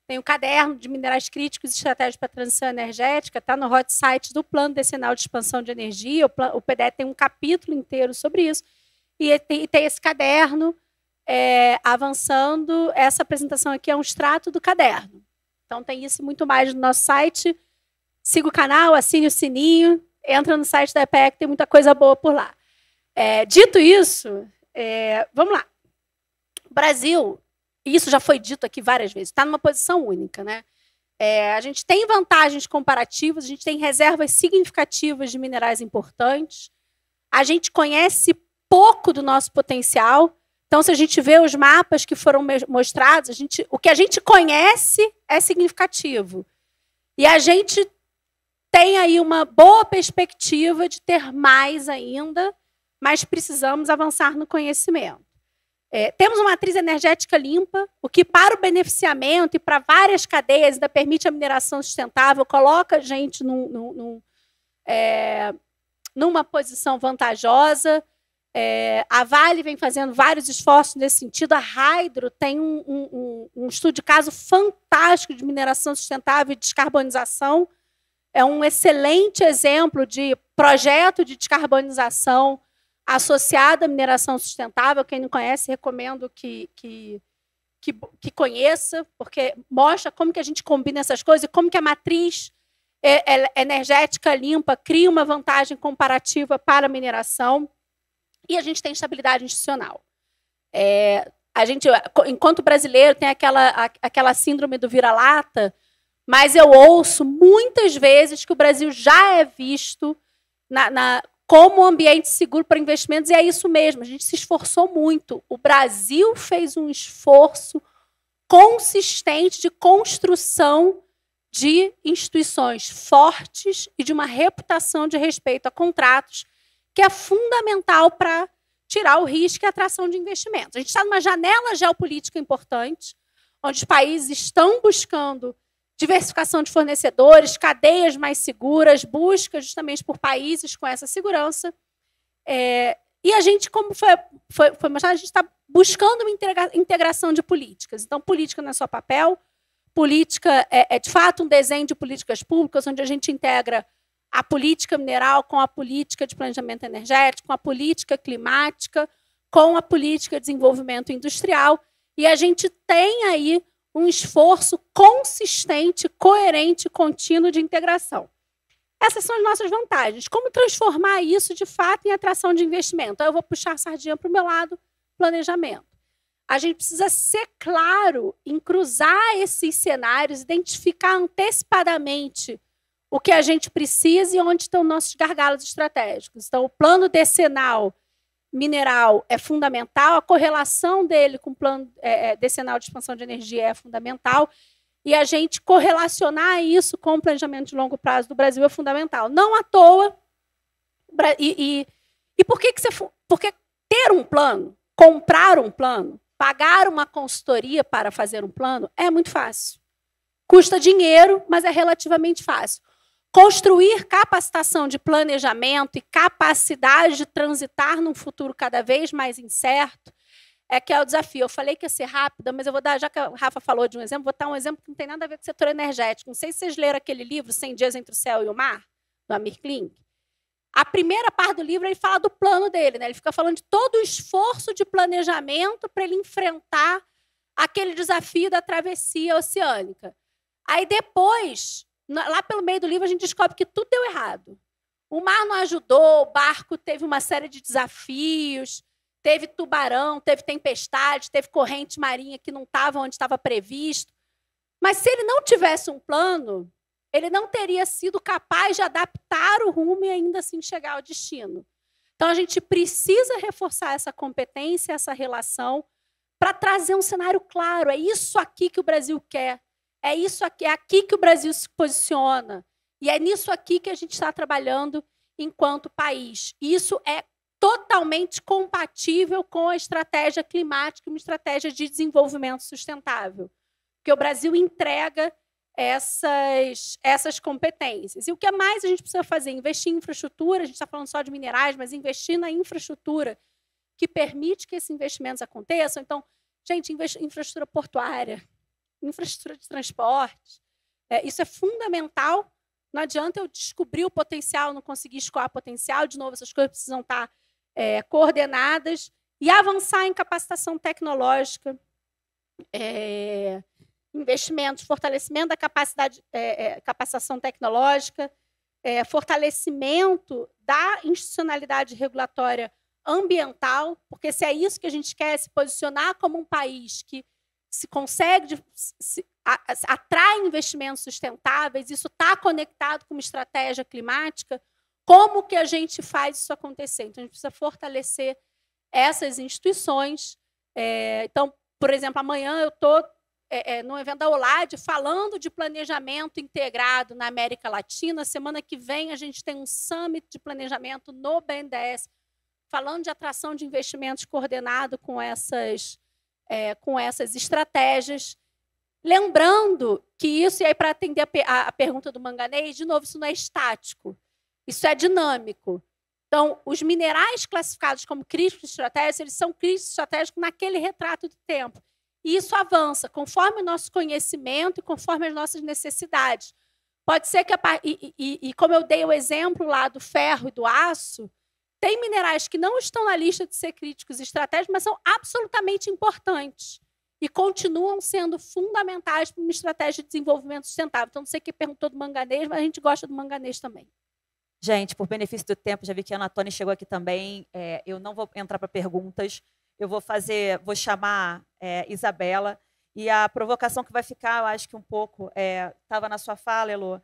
tem o caderno de minerais críticos e estratégias para a transição energética, está no hot site do Plano Decenal de Expansão de Energia. O PDE tem um capítulo inteiro sobre isso. E tem esse caderno avançando. Essa apresentação aqui é um extrato do caderno. Então, tem isso muito mais no nosso site. Siga o canal, assine o sininho, entra no site da EPEC, tem muita coisa boa por lá. Dito isso, vamos lá. O Brasil, e isso já foi dito aqui várias vezes, está numa posição única, né? A gente tem vantagens comparativas, a gente tem reservas significativas de minerais importantes, a gente conhece pouco do nosso potencial. Então, se a gente vê os mapas que foram mostrados, o que a gente conhece é significativo. E a gente tem aí uma boa perspectiva de ter mais ainda, mas precisamos avançar no conhecimento. Temos uma matriz energética limpa, o que para o beneficiamento e para várias cadeias ainda permite a mineração sustentável, coloca a gente numa posição vantajosa. A Vale vem fazendo vários esforços nesse sentido. A Hydro tem um estudo de caso fantástico de mineração sustentável e descarbonização. É um excelente exemplo de projeto de descarbonização associado à mineração sustentável. Quem não conhece, recomendo que conheça, porque mostra como que a gente combina essas coisas e como que a matriz energética limpa cria uma vantagem comparativa para a mineração. E a gente tem estabilidade institucional. A gente, enquanto brasileiro, tem aquela síndrome do vira-lata, mas eu ouço muitas vezes que o Brasil já é visto como um ambiente seguro para investimentos, e é isso mesmo, a gente se esforçou muito. O Brasil fez um esforço consistente de construção de instituições fortes e de uma reputação de respeito a contratos, que é fundamental para tirar o risco e a atração de investimentos. A gente está numa janela geopolítica importante, onde os países estão buscando diversificação de fornecedores, cadeias mais seguras, busca justamente por países com essa segurança. E a gente, como foi mostrado, a gente está buscando uma integração de políticas. Então, política não é só papel, política de fato, um desenho de políticas públicas, onde a gente integra a política mineral com a política de planejamento energético, com a política climática, com a política de desenvolvimento industrial. E a gente tem aí um esforço consistente, coerente, contínuo de integração. Essas são as nossas vantagens. Como transformar isso, de fato, em atração de investimento? Eu vou puxar a sardinha para o meu lado, planejamento. A gente precisa ser claro em cruzar esses cenários, identificar antecipadamente o que a gente precisa e onde estão nossos gargalos estratégicos. Então, o plano decenal mineral é fundamental, a correlação dele com o plano decenal de expansão de energia é fundamental, e a gente correlacionar isso com o planejamento de longo prazo do Brasil é fundamental. Não à toa. E por que porque ter um plano, comprar um plano, Pagar uma consultoria para fazer um plano é muito fácil. Custa dinheiro, mas é relativamente fácil. Construir capacitação de planejamento e capacidade de transitar num futuro cada vez mais incerto é que é o desafio. Eu falei que ia ser rápida, mas eu vou dar, já que a Rafa falou de um exemplo, vou dar um exemplo que não tem nada a ver com o setor energético. Não sei se vocês leram aquele livro, 100 Dias Entre o Céu e o Mar, do Amir Klink. A primeira parte do livro ele fala do plano dele, né? Ele fica falando de todo o esforço de planejamento para ele enfrentar aquele desafio da travessia oceânica. Aí depois, lá pelo meio do livro, a gente descobre que tudo deu errado. O mar não ajudou, o barco teve uma série de desafios, teve tubarão, teve tempestade, teve corrente marinha que não estava onde estava previsto. Mas se ele não tivesse um plano, ele não teria sido capaz de adaptar o rumo e ainda assim chegar ao destino. Então, a gente precisa reforçar essa competência, essa relação, para trazer um cenário claro. É isso aqui que o Brasil quer. É isso aqui, é aqui que o Brasil se posiciona. E é nisso aqui que a gente está trabalhando enquanto país. Isso é totalmente compatível com a estratégia climática e uma estratégia de desenvolvimento sustentável. Porque o Brasil entrega essas competências. E o que mais a gente precisa fazer? Investir em infraestrutura, a gente está falando só de minerais, mas investir na infraestrutura que permite que esses investimentos aconteçam. Então, gente, investir em infraestrutura portuária, infraestrutura de transporte, isso é fundamental. Não adianta eu descobrir o potencial, não conseguir escoar potencial. De novo, essas coisas precisam estar coordenadas e avançar em capacitação tecnológica, investimentos, fortalecimento da capacitação tecnológica, fortalecimento da institucionalidade regulatória ambiental, porque se é isso que a gente quer, se posicionar como um país que se consegue, atrai investimentos sustentáveis, isso está conectado com uma estratégia climática, como que a gente faz isso acontecer? Então, a gente precisa fortalecer essas instituições. Então, por exemplo, amanhã eu estou no evento da OLAD falando de planejamento integrado na América Latina. Semana que vem a gente tem um summit de planejamento no BNDES, falando de atração de investimentos coordenado com essas estratégias. Lembrando que isso, e aí para atender a pergunta do Manganês, de novo, isso não é estático, isso é dinâmico. Então, os minerais classificados como críticos estratégicos, eles são críticos estratégicos naquele retrato do tempo. E isso avança conforme o nosso conhecimento e conforme as nossas necessidades. Pode ser que, como eu dei o exemplo lá do ferro e do aço, tem minerais que não estão na lista de ser críticos estratégicos, mas são absolutamente importantes e continuam sendo fundamentais para uma estratégia de desenvolvimento sustentável. Então, não sei quem perguntou do manganês, mas a gente gosta do manganês também. Gente, por benefício do tempo, já vi que a Ana Tônia chegou aqui também. Eu não vou entrar para perguntas. Eu vou chamar Isabela. E a provocação que vai ficar, eu acho que um pouco, estava na sua fala, Elô,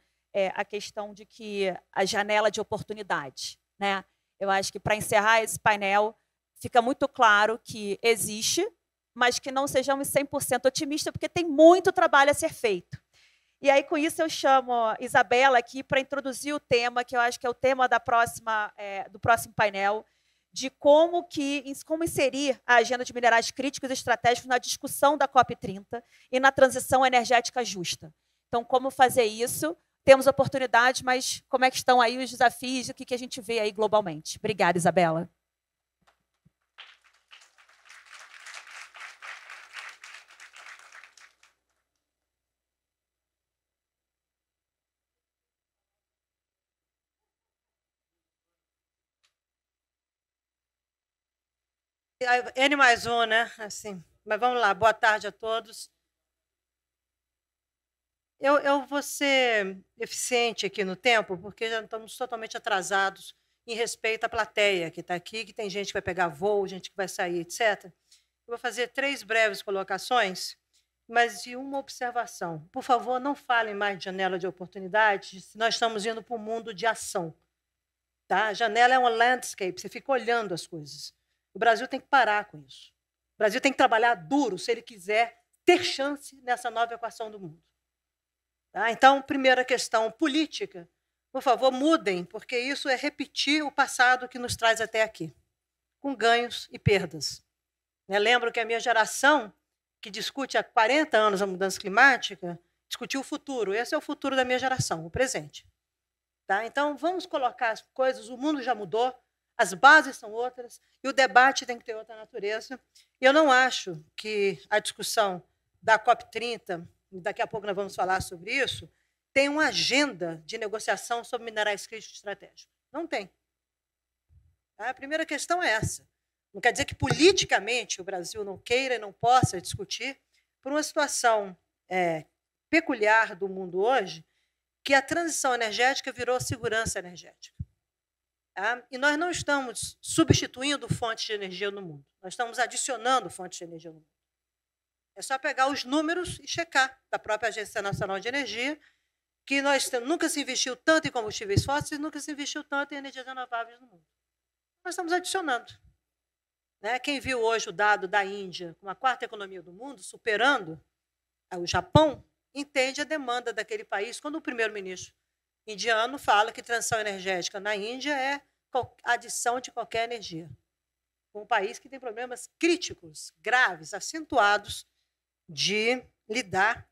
a questão de que a janela de oportunidade, né? Eu acho que, para encerrar esse painel, fica muito claro que existe, mas que não sejamos 100% otimistas, porque tem muito trabalho a ser feito. E aí, com isso, eu chamo a Isabela aqui para introduzir o tema, que eu acho que é o tema do próximo painel, de como inserir a agenda de minerais críticos e estratégicos na discussão da COP30 e na transição energética justa. Então, como fazer isso? Temos oportunidades, mas como é que estão aí os desafios e o que a gente vê aí globalmente? Obrigada, Isabela. N+1, né? Assim, mas vamos lá, boa tarde a todos. Eu vou ser eficiente aqui no tempo, porque já estamos totalmente atrasados em respeito à plateia que está aqui, que tem gente que vai pegar voo, gente que vai sair, etc. Eu vou fazer 3 breves colocações, mas de uma observação. Por favor, não falem mais de janela de oportunidade, se nós estamos indo para um mundo de ação. Tá? A janela é um landscape, você fica olhando as coisas. O Brasil tem que parar com isso. O Brasil tem que trabalhar duro se ele quiser ter chance nessa nova equação do mundo. Tá? Então, primeira questão política. Por favor, mudem, porque isso é repetir o passado que nos traz até aqui, com ganhos e perdas. Lembro que a minha geração, que discute há 40 anos a mudança climática, discutiu o futuro. Esse é o futuro da minha geração, o presente. Tá? Então, vamos colocar as coisas, o mundo já mudou, as bases são outras, e o debate tem que ter outra natureza. E eu não acho que a discussão da COP30, daqui a pouco nós vamos falar sobre isso, tem uma agenda de negociação sobre minerais críticos estratégicos. Não tem. A primeira questão é essa. Não quer dizer que politicamente o Brasil não queira e não possa discutir por uma situação peculiar do mundo hoje, que a transição energética virou segurança energética. Tá? E nós não estamos substituindo fontes de energia no mundo. Nós estamos adicionando fontes de energia no mundo. É só pegar os números e checar da própria Agência Nacional de Energia que nunca se investiu tanto em combustíveis fósseis e nunca se investiu tanto em energias renováveis no mundo. Nós estamos adicionando. Quem viu hoje o dado da Índia, como a quarta economia do mundo, superando o Japão, entende a demanda daquele país, quando o primeiro-ministro indiano fala que transição energética na Índia é a adição de qualquer energia. Um país que tem problemas críticos, graves, acentuados, de lidar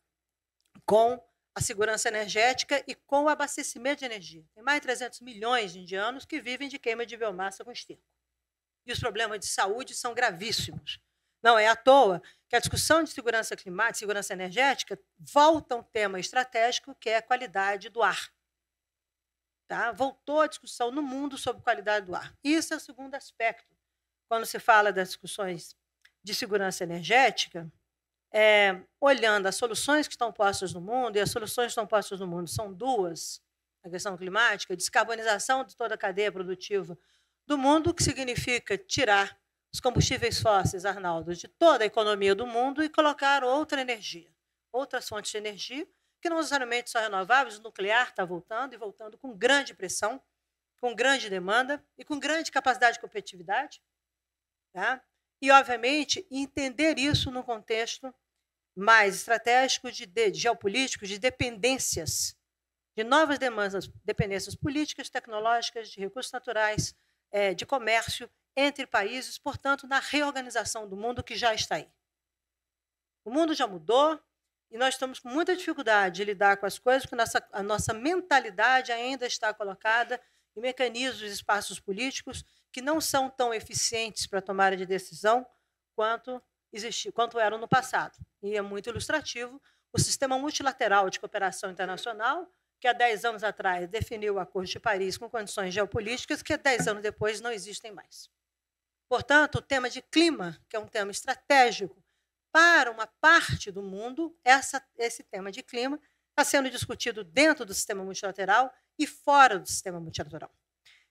com a segurança energética e com o abastecimento de energia. Tem mais de 300 milhões de indianos que vivem de queima de biomassa com esterco. E os problemas de saúde são gravíssimos. Não é à toa que a discussão de segurança climática, segurança energética, volta a um tema estratégico, que é a qualidade do ar. Tá? Voltou a discussão no mundo sobre qualidade do ar. Isso é o segundo aspecto. Quando se fala das discussões de segurança energética, olhando as soluções que estão postas no mundo, e as soluções que estão postas no mundo são duas, a questão climática, descarbonização de toda a cadeia produtiva do mundo, que significa tirar os combustíveis fósseis, Arnaldo, de toda a economia do mundo e colocar outra energia, outras fontes de energia, que não necessariamente são renováveis. O nuclear está voltando, e voltando com grande pressão, com grande demanda e com grande capacidade de competitividade. Tá? E, obviamente, entender isso num contexto mais estratégico de geopolítico, de dependências, de novas demandas, dependências políticas, tecnológicas, de recursos naturais, de comércio entre países, portanto, na reorganização do mundo que já está aí. O mundo já mudou e nós estamos com muita dificuldade de lidar com as coisas, porque a nossa mentalidade ainda está colocada em mecanismos e espaços políticos que não são tão eficientes para a tomada de decisão quanto eram no passado. E é muito ilustrativo o sistema multilateral de cooperação internacional, que há 10 anos atrás definiu o Acordo de Paris com condições geopolíticas que 10 anos depois não existem mais. Portanto, o tema de clima, que é um tema estratégico para uma parte do mundo, esse tema de clima está sendo discutido dentro do sistema multilateral e fora do sistema multilateral.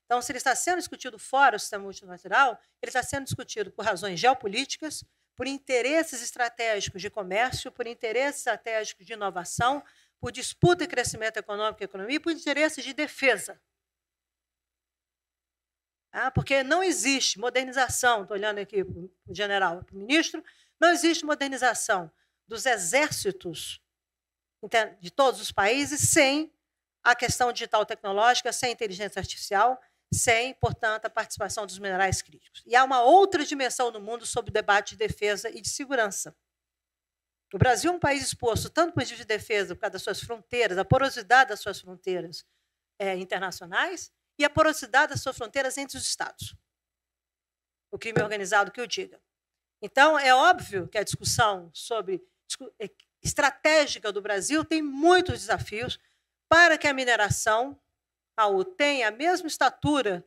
Então, se ele está sendo discutido fora do sistema multilateral, ele está sendo discutido por razões geopolíticas, por interesses estratégicos de comércio, por interesses estratégicos de inovação, por disputa e crescimento econômico e economia, e por interesses de defesa. Porque não existe modernização, estou olhando aqui para o general, para o ministro, não existe modernização dos exércitos de todos os países sem a questão digital tecnológica, sem inteligência artificial, sem, portanto, a participação dos minerais críticos. E há uma outra dimensão no mundo sobre o debate de defesa e de segurança. O Brasil é um país exposto tanto para o de defesa, por causa das suas fronteiras, a porosidade das suas fronteiras internacionais e a porosidade das suas fronteiras entre os Estados. O crime organizado que eu diga. Então, é óbvio que a discussão estratégica do Brasil tem muitos desafios para que a mineração, Raul, tenha a mesma estatura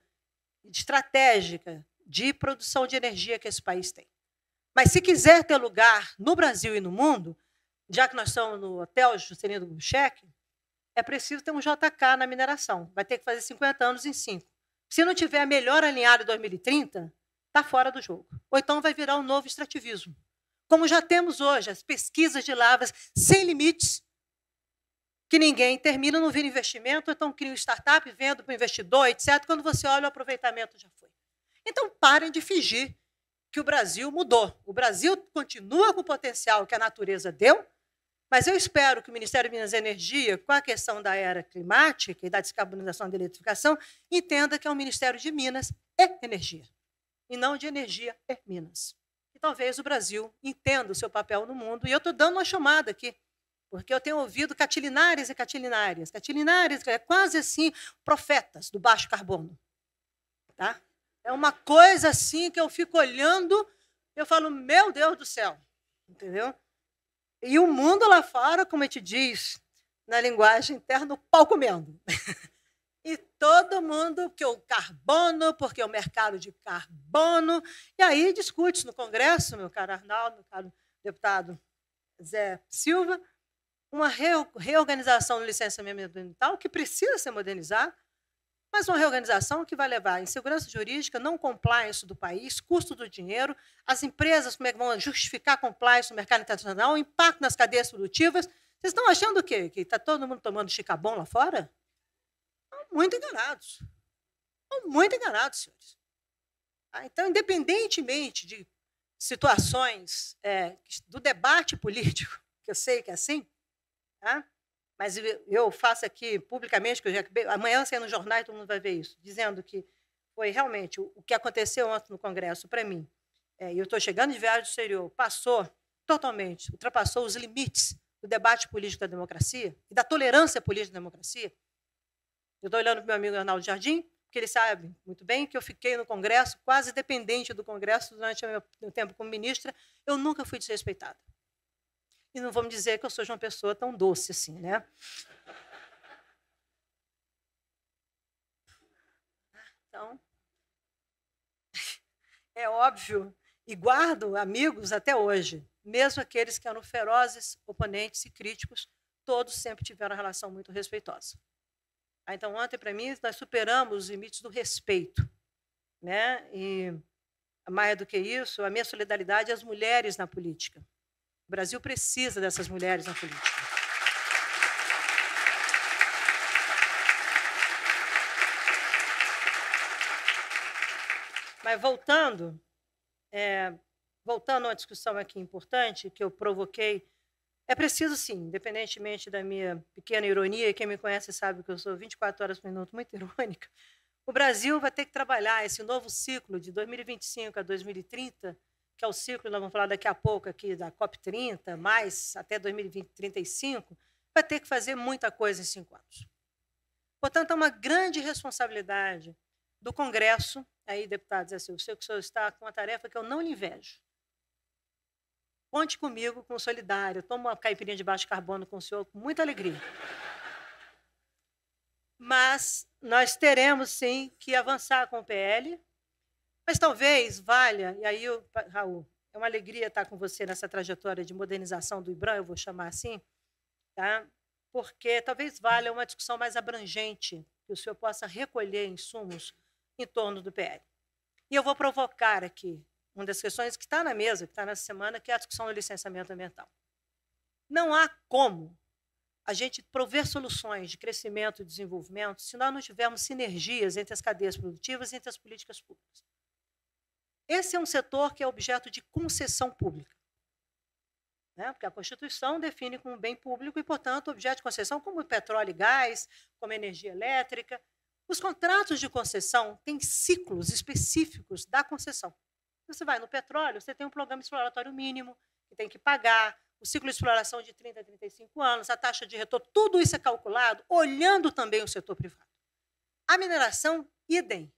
estratégica de produção de energia que esse país tem. Mas, se quiser ter lugar no Brasil e no mundo, já que nós estamos no Hotel Juscelino Kubitschek, é preciso ter um JK na mineração. Vai ter que fazer 50 anos em 5. Se não tiver melhor alinhado em 2030, está fora do jogo. Ou então vai virar um novo extrativismo. Como já temos hoje, as pesquisas de lavras sem limites, que ninguém termina, não vira investimento, então cria um startup, vendo para o investidor, etc. Quando você olha, o aproveitamento já foi. Então, parem de fingir que o Brasil mudou. O Brasil continua com o potencial que a natureza deu, mas eu espero que o Ministério de Minas e Energia, com a questão da era climática e da descarbonização da eletrificação, entenda que é um Ministério de Minas e Energia, e não de Energia e Minas. talvez o Brasil entenda o seu papel no mundo. E eu estou dando uma chamada aqui, porque eu tenho ouvido catilinárias e catilinárias. Catilinárias é quase assim, profetas do baixo carbono. Tá? É uma coisa assim que eu fico olhando, eu falo, meu Deus do céu. Entendeu? E o mundo lá fora, como a gente diz na linguagem interna, o pau comendo. E todo mundo, porque o carbono, porque o mercado de carbono. E aí discute no Congresso, meu caro Arnaldo, meu caro deputado Zé Silva, uma reorganização do licenciamento ambiental que precisa ser modernizada, mas uma reorganização que vai levar a insegurança jurídica, não compliance do país, custo do dinheiro, as empresas como é que vão justificar compliance no mercado internacional, impacto nas cadeias produtivas. Vocês estão achando o quê? Que está todo mundo tomando chicabom lá fora? Estão muito enganados. Estão muito enganados, senhores. Então, independentemente de situações do debate político, que eu sei que é assim, tá? Mas eu faço aqui publicamente, que amanhã sai no jornal e todo mundo vai ver isso, dizendo que foi realmente o que aconteceu ontem no Congresso, para mim, e eu estou chegando de viagem do exterior, passou totalmente, ultrapassou os limites do debate político da democracia e da tolerância política da democracia. Eu estou olhando para o meu amigo Arnaldo Jardim, porque ele sabe muito bem que eu fiquei no Congresso, quase dependente do Congresso durante o meu tempo como ministra, eu nunca fui desrespeitada. E não vamos dizer que eu sou uma pessoa tão doce assim, né? Então, é óbvio, e guardo amigos até hoje, mesmo aqueles que eram ferozes oponentes e críticos, todos sempre tiveram uma relação muito respeitosa. Então, ontem, para mim, nós superamos os limites do respeito, né? E, mais do que isso, a minha solidariedade às mulheres na política. O Brasil precisa dessas mulheres na política. Mas voltando a uma discussão aqui importante, que eu provoquei, é preciso, sim, independentemente da minha pequena ironia, e quem me conhece sabe que eu sou 24 horas por minuto muito irônica, o Brasil vai ter que trabalhar esse novo ciclo de 2025 a 2030, que é o ciclo, nós vamos falar daqui a pouco aqui da COP30, mais até 2035, vai ter que fazer muita coisa em 5 anos. Portanto, é uma grande responsabilidade do Congresso, aí, deputado Zé Silva, eu sei que o senhor está com uma tarefa que eu não lhe invejo. Conte comigo, com solidário, tomo uma caipirinha de baixo carbono com o senhor com muita alegria. Mas nós teremos, sim, que avançar com o PL, mas talvez valha, e aí, Raul, é uma alegria estar com você nessa trajetória de modernização do IBRAM, eu vou chamar assim, tá? Porque talvez valha uma discussão mais abrangente, que o senhor possa recolher insumos em torno do PL. E eu vou provocar aqui uma das questões que está na mesa, que está nessa semana, que é a discussão do licenciamento ambiental. Não há como a gente prover soluções de crescimento e desenvolvimento se nós não tivermos sinergias entre as cadeias produtivas e entre as políticas públicas. Esse é um setor que é objeto de concessão pública, né? Porque a Constituição define como bem público e, portanto, objeto de concessão como petróleo e gás, como energia elétrica. Os contratos de concessão têm ciclos específicos da concessão. Você vai no petróleo, você tem um programa exploratório mínimo que tem que pagar, o ciclo de exploração de 30 a 35 anos, a taxa de retorno, tudo isso é calculado olhando também o setor privado. A mineração, idem.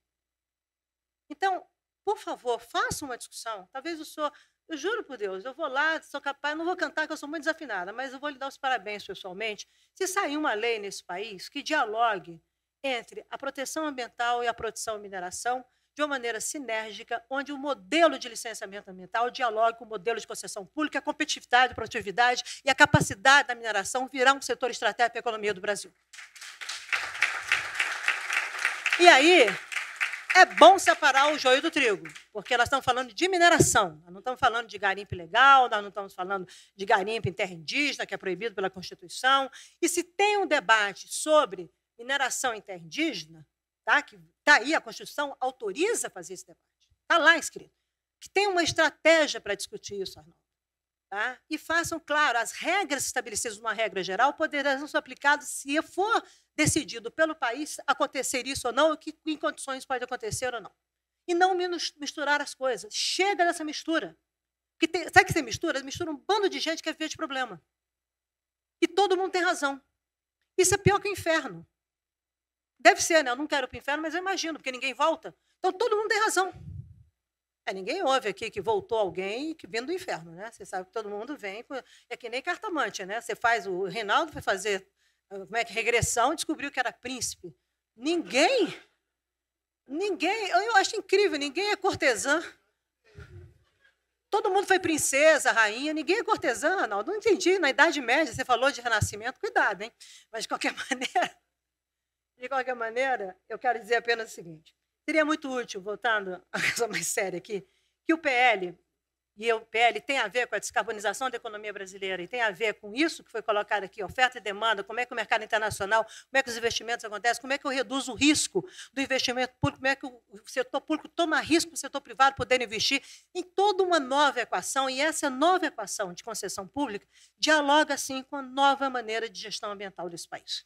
Então, por favor, faça uma discussão. Talvez o senhor, eu juro por Deus, eu vou lá, sou capaz, não vou cantar, que eu sou muito desafinada, mas eu vou lhe dar os parabéns pessoalmente. Se sair uma lei nesse país que dialogue entre a proteção ambiental e a produção e mineração de uma maneira sinérgica, onde o modelo de licenciamento ambiental dialogue com o modelo de concessão pública, a competitividade, a produtividade e a capacidade da mineração virá um setor estratégico para a economia do Brasil. E aí, é bom separar o joio do trigo, porque nós estamos falando de mineração, nós não estamos falando de garimpo ilegal, nós não estamos falando de garimpo em terra indígena, que é proibido pela Constituição. E se tem um debate sobre mineração em terra indígena, tá? Que está aí, a Constituição autoriza fazer esse debate. Está lá escrito. Que tem uma estratégia para discutir isso, Arnaldo. Tá? E façam, claro, as regras estabelecidas numa regra geral poderão ser aplicadas se for decidido pelo país acontecer isso ou não, e que em condições pode acontecer ou não. E não misturar as coisas. Chega dessa mistura. Sabe o que você mistura? Mistura um bando de gente que é viver de problema. E todo mundo tem razão. Isso é pior que o inferno. Deve ser, né? Eu não quero ir para o inferno, mas eu imagino, porque ninguém volta. Então, todo mundo tem razão. Ninguém ouve aqui que voltou alguém que vindo do inferno, né? Você sabe que todo mundo vem. É que nem cartomante, né? Você faz, o Reinaldo foi fazer regressão e descobriu que era príncipe. Ninguém, eu acho incrível, ninguém é cortesã. Todo mundo foi princesa, rainha, ninguém é cortesã, não entendi. Na Idade Média, você falou de renascimento, cuidado, hein? Mas, de qualquer maneira, eu quero dizer apenas o seguinte. Seria muito útil, voltando a coisa mais séria aqui, que o PL tem a ver com a descarbonização da economia brasileira e tem a ver com isso que foi colocado aqui, oferta e demanda, como é que o mercado internacional, como é que os investimentos acontecem, como é que eu reduzo o risco do investimento público, como é que o setor público toma risco para o setor privado poder investir em toda uma nova equação, e essa nova equação de concessão pública dialoga, sim, com a nova maneira de gestão ambiental desse país.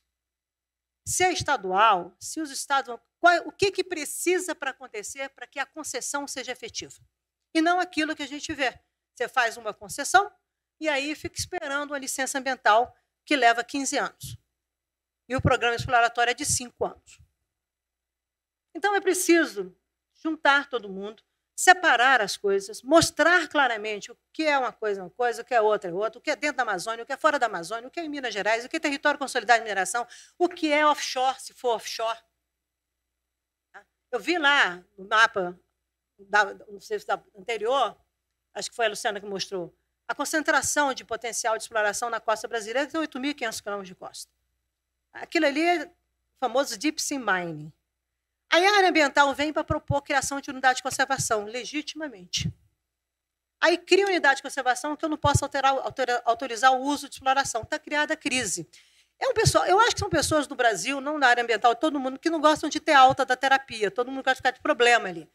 Se é estadual, se os estados... o que precisa para acontecer para que a concessão seja efetiva? E não aquilo que a gente vê. Você faz uma concessão e aí fica esperando uma licença ambiental que leva 15 anos. E o programa exploratório é de 5 anos. Então, é preciso juntar todo mundo, separar as coisas, mostrar claramente o que é uma coisa, o que é outra, o que é dentro da Amazônia, o que é fora da Amazônia, o que é em Minas Gerais, o que é território consolidado de mineração, o que é offshore, se for offshore. Eu vi lá no mapa não sei se da anterior, acho que foi a Luciana que mostrou, a concentração de potencial de exploração na costa brasileira tem 8.500 quilômetros de costa. Aquilo ali é o famoso Deep Sea Mining. Aí a área ambiental vem para propor a criação de unidade de conservação, legitimamente. Aí cria unidade de conservação que eu não posso autorizar o uso de exploração. Está criada a crise. Eu acho que são pessoas do Brasil, não na área ambiental, todo mundo, que não gostam de ter alta da terapia, todo mundo gosta de ficar de problema ali.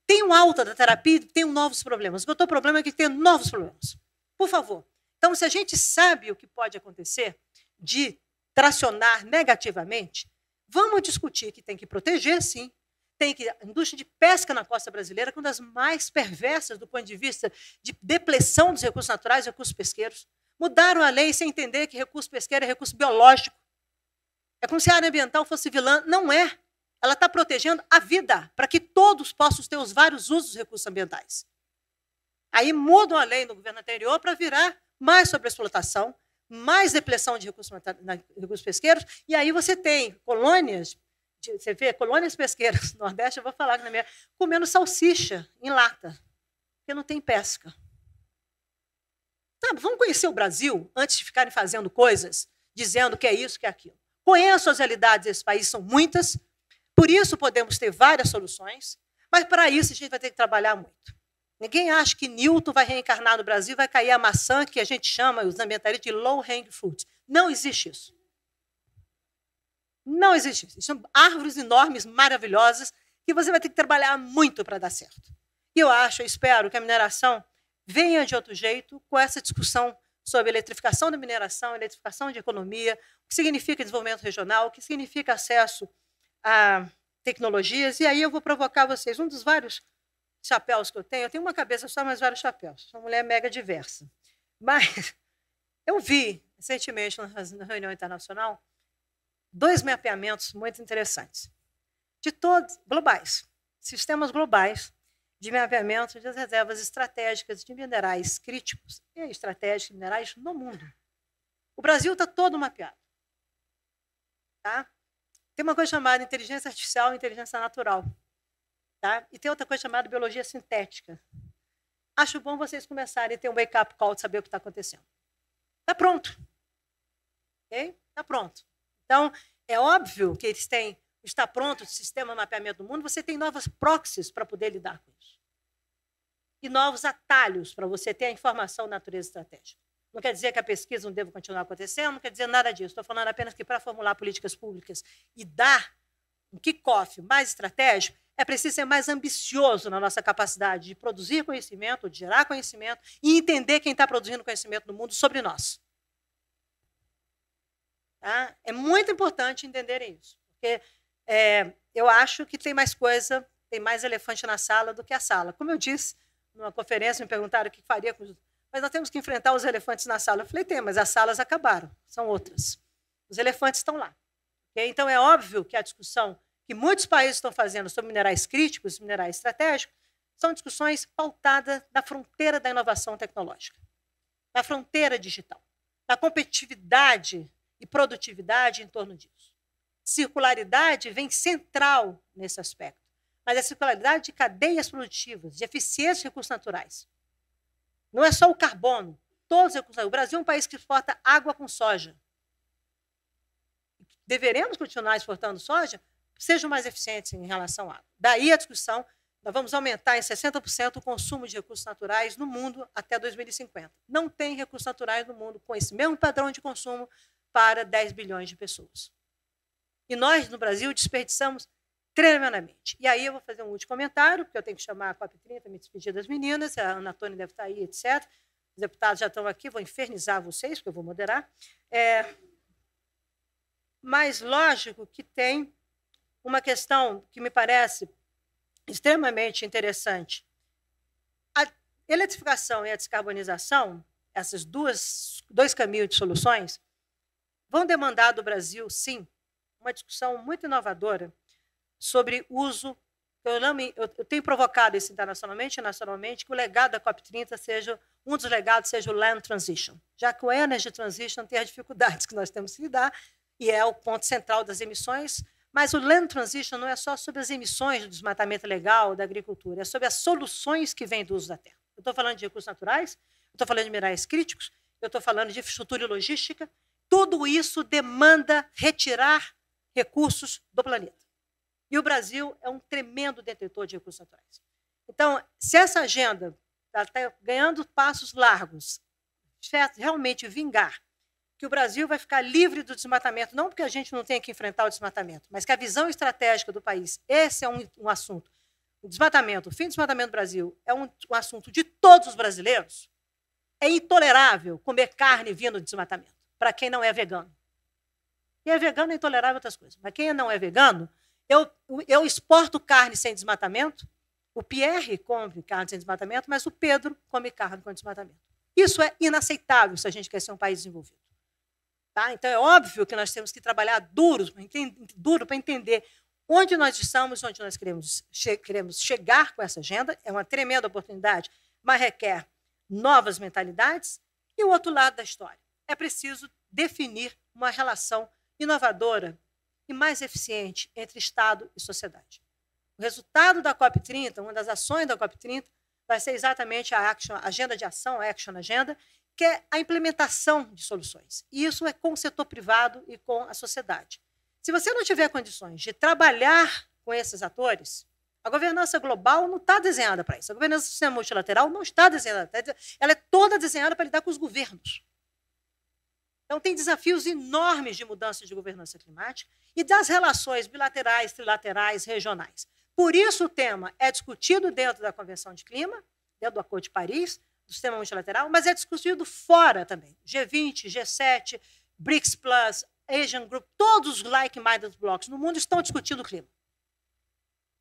Tem um alta da terapia e tem novos problemas. O problema é que tem novos problemas. Por favor. Então, se a gente sabe o que pode acontecer de tracionar negativamente, vamos discutir que tem que proteger, sim. A indústria de pesca na costa brasileira é uma das mais perversas do ponto de vista de depleção dos recursos naturais e recursos pesqueiros. Mudaram a lei sem entender que recurso pesqueiro é recurso biológico. É como se a área ambiental fosse vilã. Não é. Ela está protegendo a vida, para que todos possam ter os vários usos dos recursos ambientais. Aí mudam a lei no governo anterior para virar mais sobre a explotação, mais depleção de recursos pesqueiros, e aí você tem colônias, você vê colônias pesqueiras no Nordeste, eu vou falar na minha, comendo salsicha em lata, porque não tem pesca. Sabe, vamos conhecer o Brasil antes de ficarem fazendo coisas, dizendo que é isso, que é aquilo. Conheço as realidades desse país, são muitas. Por isso, podemos ter várias soluções, mas, para isso, a gente vai ter que trabalhar muito. Ninguém acha que Newton vai reencarnar no Brasil, vai cair a maçã que a gente chama, os ambientalistas, de low-hanging fruit. Não existe isso. Não existe isso. São árvores enormes, maravilhosas, que você vai ter que trabalhar muito para dar certo. E eu espero que a mineração venha de outro jeito, com essa discussão sobre eletrificação da mineração, eletrificação de economia, o que significa desenvolvimento regional, o que significa acesso a tecnologias, e aí eu vou provocar vocês. Um dos vários chapéus que eu tenho uma cabeça só, mas vários chapéus. Sou uma mulher mega diversa. Mas eu vi, recentemente, na reunião internacional, 2 mapeamentos muito interessantes, de todos, globais, sistemas globais de mapeamento das reservas estratégicas de minerais críticos e estratégicos de minerais no mundo. O Brasil está todo mapeado. Tá? Tem uma coisa chamada inteligência artificial e inteligência natural. Tá? E tem outra coisa chamada biologia sintética. Acho bom vocês começarem a ter um wake-up call de saber o que está acontecendo. Está pronto. Okay? Está pronto. Então, é óbvio que eles têm, está pronto o sistema de mapeamento do mundo, você tem novas proxies para poder lidar com isso. E novos atalhos para você ter a informação de natureza estratégica. Não quer dizer que a pesquisa não deva continuar acontecendo, não quer dizer nada disso. Estou falando apenas que, para formular políticas públicas e dar um kick-off mais estratégico, é preciso ser mais ambicioso na nossa capacidade de produzir conhecimento, de gerar conhecimento e entender quem está produzindo conhecimento no mundo sobre nós. Tá? É muito importante entenderem isso, porque eu acho que tem mais coisa, tem mais elefante na sala do que a sala. Como eu disse, numa conferência, me perguntaram o que faria com os... Mas nós temos que enfrentar os elefantes na sala. Eu falei, tem, mas as salas acabaram, são outras. Os elefantes estão lá. Okay? Então, é óbvio que a discussão que muitos países estão fazendo sobre minerais críticos, minerais estratégicos, são discussões pautadas na fronteira da inovação tecnológica, na fronteira digital, na competitividade e produtividade em torno disso. Circularidade vem central nesse aspecto, mas a circularidade de cadeias produtivas, de eficiência de recursos naturais. Não é só o carbono, todos os recursos. O Brasil é um país que exporta água com soja. Deveremos continuar exportando soja, sejam mais eficientes em relação à água. Daí a discussão, nós vamos aumentar em 60% o consumo de recursos naturais no mundo até 2050. Não tem recursos naturais no mundo com esse mesmo padrão de consumo para 10 bilhões de pessoas. E nós, no Brasil, desperdiçamos tremendamente. E aí eu vou fazer um último comentário, porque eu tenho que chamar a COP30, me despedir das meninas, a Ana Antônia deve estar aí, etc. Os deputados já estão aqui, vou infernizar vocês, porque eu vou moderar. Mas lógico que tem uma questão que me parece extremamente interessante. A eletrificação e a descarbonização, esses dois caminhos de soluções, vão demandar do Brasil, sim, uma discussão muito inovadora sobre uso. Eu tenho provocado isso internacionalmente e nacionalmente, que o legado da COP30 seja, um dos legados seja o Land Transition, já que o Energy Transition tem as dificuldades que nós temos que lidar, e é o ponto central das emissões, mas o Land Transition não é só sobre as emissões do desmatamento legal, da agricultura, é sobre as soluções que vêm do uso da terra. Eu estou falando de recursos naturais, eu estou falando de minerais críticos, eu estou falando de infraestrutura e logística, tudo isso demanda retirar recursos do planeta. E o Brasil é um tremendo detentor de recursos naturais. Então, se essa agenda está ganhando passos largos, realmente vingar, que o Brasil vai ficar livre do desmatamento, não porque a gente não tenha que enfrentar o desmatamento, mas que a visão estratégica do país, esse é um assunto. O desmatamento, o fim do desmatamento do Brasil é um assunto de todos os brasileiros. É intolerável comer carne vindo do desmatamento, para quem não é vegano. Quem é vegano é intolerável a outras coisas, mas quem não é vegano, eu exporto carne sem desmatamento, o Pierre come carne sem desmatamento, mas o Pedro come carne com desmatamento. Isso é inaceitável se a gente quer ser um país desenvolvido. Tá? Então, é óbvio que nós temos que trabalhar duro para entender onde nós estamos, onde nós queremos chegar com essa agenda. É uma tremenda oportunidade, mas requer novas mentalidades. E o outro lado da história. É preciso definir uma relação inovadora e mais eficiente entre Estado e sociedade. O resultado da COP30, uma das ações da COP30, vai ser exatamente a agenda de ação, a Action Agenda, que é a implementação de soluções. E isso é com o setor privado e com a sociedade. Se você não tiver condições de trabalhar com esses atores, a governança global não está desenhada para isso. A governança do sistema multilateral não está desenhada. Ela é toda desenhada para lidar com os governos. Então, tem desafios enormes de mudança de governança climática e das relações bilaterais, trilaterais, regionais. Por isso, o tema é discutido dentro da Convenção de Clima, dentro do Acordo de Paris, do sistema multilateral, mas é discutido fora também. G20, G7, BRICS+, Asian Group, todos os like-minded blocos no mundo estão discutindo o clima.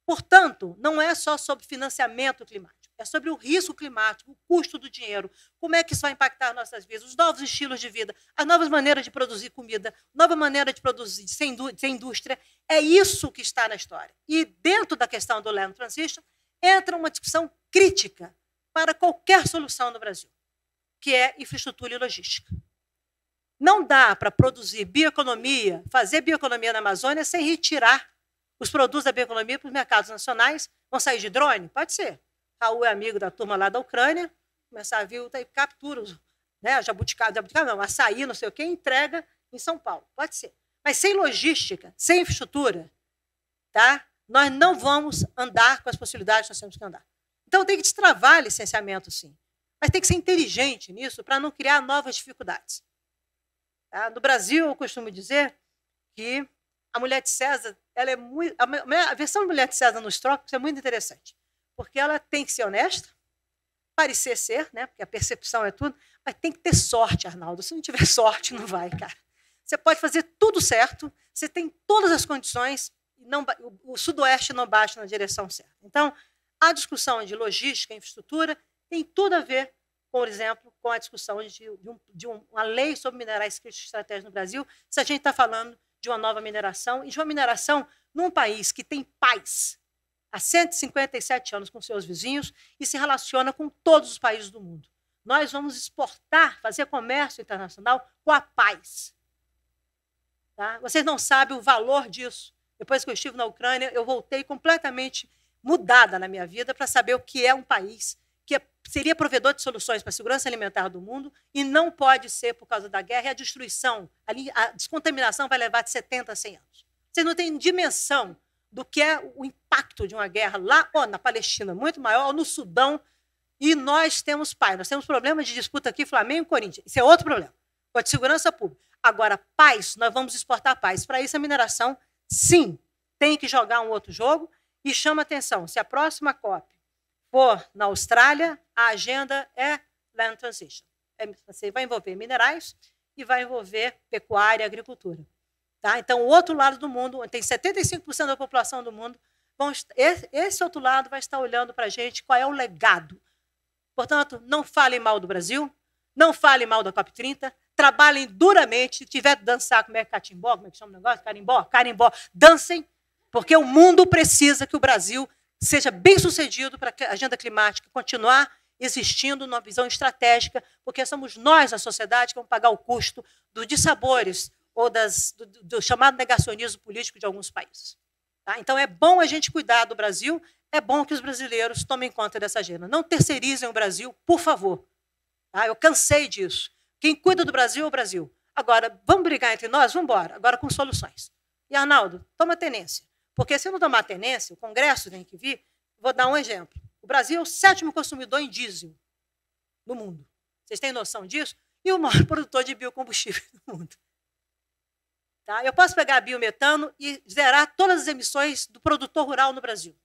Portanto, não é só sobre financiamento climático, é sobre o risco climático, o custo do dinheiro, como é que isso vai impactar nossas vidas, os novos estilos de vida, as novas maneiras de produzir comida, nova maneira de produzir sem indústria. É isso que está na história. E dentro da questão do Land Transition, entra uma discussão crítica para qualquer solução no Brasil, que é infraestrutura e logística. Não dá para produzir bioeconomia, fazer bioeconomia na Amazônia sem retirar os produtos da bioeconomia para os mercados nacionais. Vão sair de drone? Pode ser. Raul é amigo da turma lá da Ucrânia, começar a vir, captura, né, jabuticaba não, açaí, não sei o quê, entrega em São Paulo. Pode ser. Mas sem logística, sem infraestrutura, tá? Nós não vamos andar com as possibilidades que nós temos que andar. Então, tem que destravar licenciamento, sim. Mas tem que ser inteligente nisso para não criar novas dificuldades. Tá? No Brasil, eu costumo dizer que a mulher de César, ela é muito, a versão da mulher de César nos trópicos é muito interessante, porque ela tem que ser honesta, parecer ser, né? Porque a percepção é tudo, mas tem que ter sorte, Arnaldo. Se não tiver sorte, não vai, cara. Você pode fazer tudo certo, você tem todas as condições, e não, o sudoeste não bate na direção certa. Então, A discussão de logística, infraestrutura, tem tudo a ver, por exemplo, com a discussão de uma lei sobre minerais críticos estratégicos no Brasil, se a gente está falando de uma nova mineração, e de uma mineração num país que tem paz há 157 anos com seus vizinhos e se relaciona com todos os países do mundo. Nós vamos exportar, fazer comércio internacional com a paz. Tá? Vocês não sabem o valor disso. Depois que eu estive na Ucrânia, eu voltei completamente mudada na minha vida para saber o que é um país que seria provedor de soluções para a segurança alimentar do mundo e não pode ser por causa da guerra e a destruição. A descontaminação vai levar de 70 a 100 anos. Vocês não têm dimensão do que é o impacto de uma guerra lá na Palestina, muito maior, ou no Sudão, e nós temos paz. Nós temos problema de disputa aqui, Flamengo e Corinthians. Isso é outro problema, com a de segurança pública. Agora, paz, nós vamos exportar paz. Para isso, a mineração, sim, tem que jogar um outro jogo e chama atenção. Se a próxima COP for na Austrália, a agenda é Land Transition. Você vai envolver minerais e vai envolver pecuária e agricultura. Tá? Então, o outro lado do mundo, onde tem 75% da população do mundo, esse outro lado vai estar olhando para a gente qual é o legado. Portanto, não falem mal do Brasil, não falem mal da COP30, trabalhem duramente, se tiver que dançar, como é catimbó, como é que chama o negócio? Carimbó, dancem, porque o mundo precisa que o Brasil seja bem-sucedido para a agenda climática continuar existindo numa visão estratégica, porque somos nós, a sociedade, que vamos pagar o custo dos dissabores ou do chamado negacionismo político de alguns países. Tá? Então, é bom a gente cuidar do Brasil, é bom que os brasileiros tomem conta dessa agenda. Não terceirizem o Brasil, por favor. Tá? Eu cansei disso. Quem cuida do Brasil é o Brasil. Agora, vamos brigar entre nós? Vamos embora. Agora com soluções. E, Arnaldo, toma tenência. Porque se não tomar tenência, o Congresso tem que vir. Vou dar um exemplo. O Brasil é o 7º consumidor em diesel no mundo. Vocês têm noção disso? E o maior produtor de biocombustível do mundo. Tá? Eu posso pegar biometano e zerar todas as emissões do produtor rural no Brasil.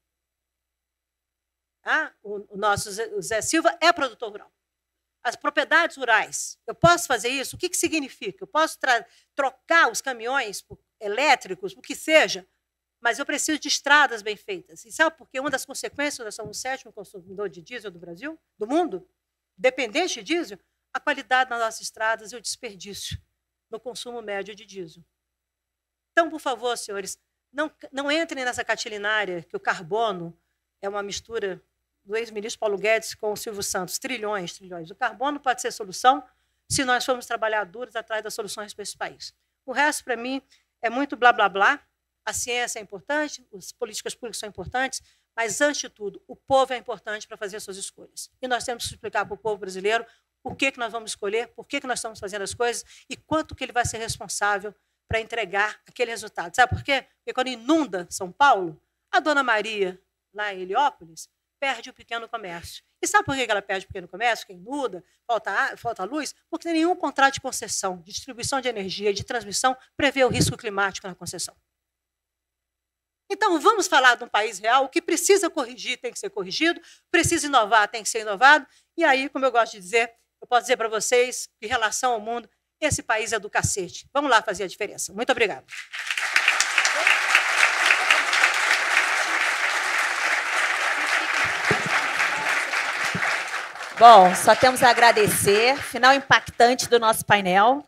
Tá? O nosso Zé Silva é produtor rural. As propriedades rurais, eu posso fazer isso? O que significa? Eu posso trocar os caminhões por elétricos, o que seja, mas eu preciso de estradas bem feitas. E sabe por quê? Uma das consequências, nós somos o 7º consumidor de diesel do Brasil, do mundo, dependente de diesel, a qualidade das nossas estradas e o desperdício no consumo médio de diesel. Então, por favor, senhores, não entrem nessa catilinária que o carbono é uma mistura do ex-ministro Paulo Guedes com o Silvio Santos, trilhões. O carbono pode ser solução se nós formos trabalhar duros atrás das soluções para esse país. O resto, para mim, é muito blá, blá, blá. A ciência é importante, as políticas públicas são importantes, mas, antes de tudo, o povo é importante para fazer suas escolhas. E nós temos que explicar para o povo brasileiro o que nós vamos escolher, por que nós estamos fazendo as coisas e quanto que ele vai ser responsável para entregar aquele resultado. Sabe por quê? Porque quando inunda São Paulo, a Dona Maria, lá em Heliópolis, perde o pequeno comércio. E sabe por que ela perde o pequeno comércio? Que inunda, falta luz? Porque nenhum contrato de concessão, de distribuição de energia e de transmissão prevê o risco climático na concessão. Então, vamos falar de um país real. O que precisa corrigir tem que ser corrigido, precisa inovar tem que ser inovado. E aí, como eu gosto de dizer, eu posso dizer para vocês, em relação ao mundo, esse país é do cacete. Vamos lá fazer a diferença. Muito obrigada. Bom, só temos a agradecer. Final impactante do nosso painel.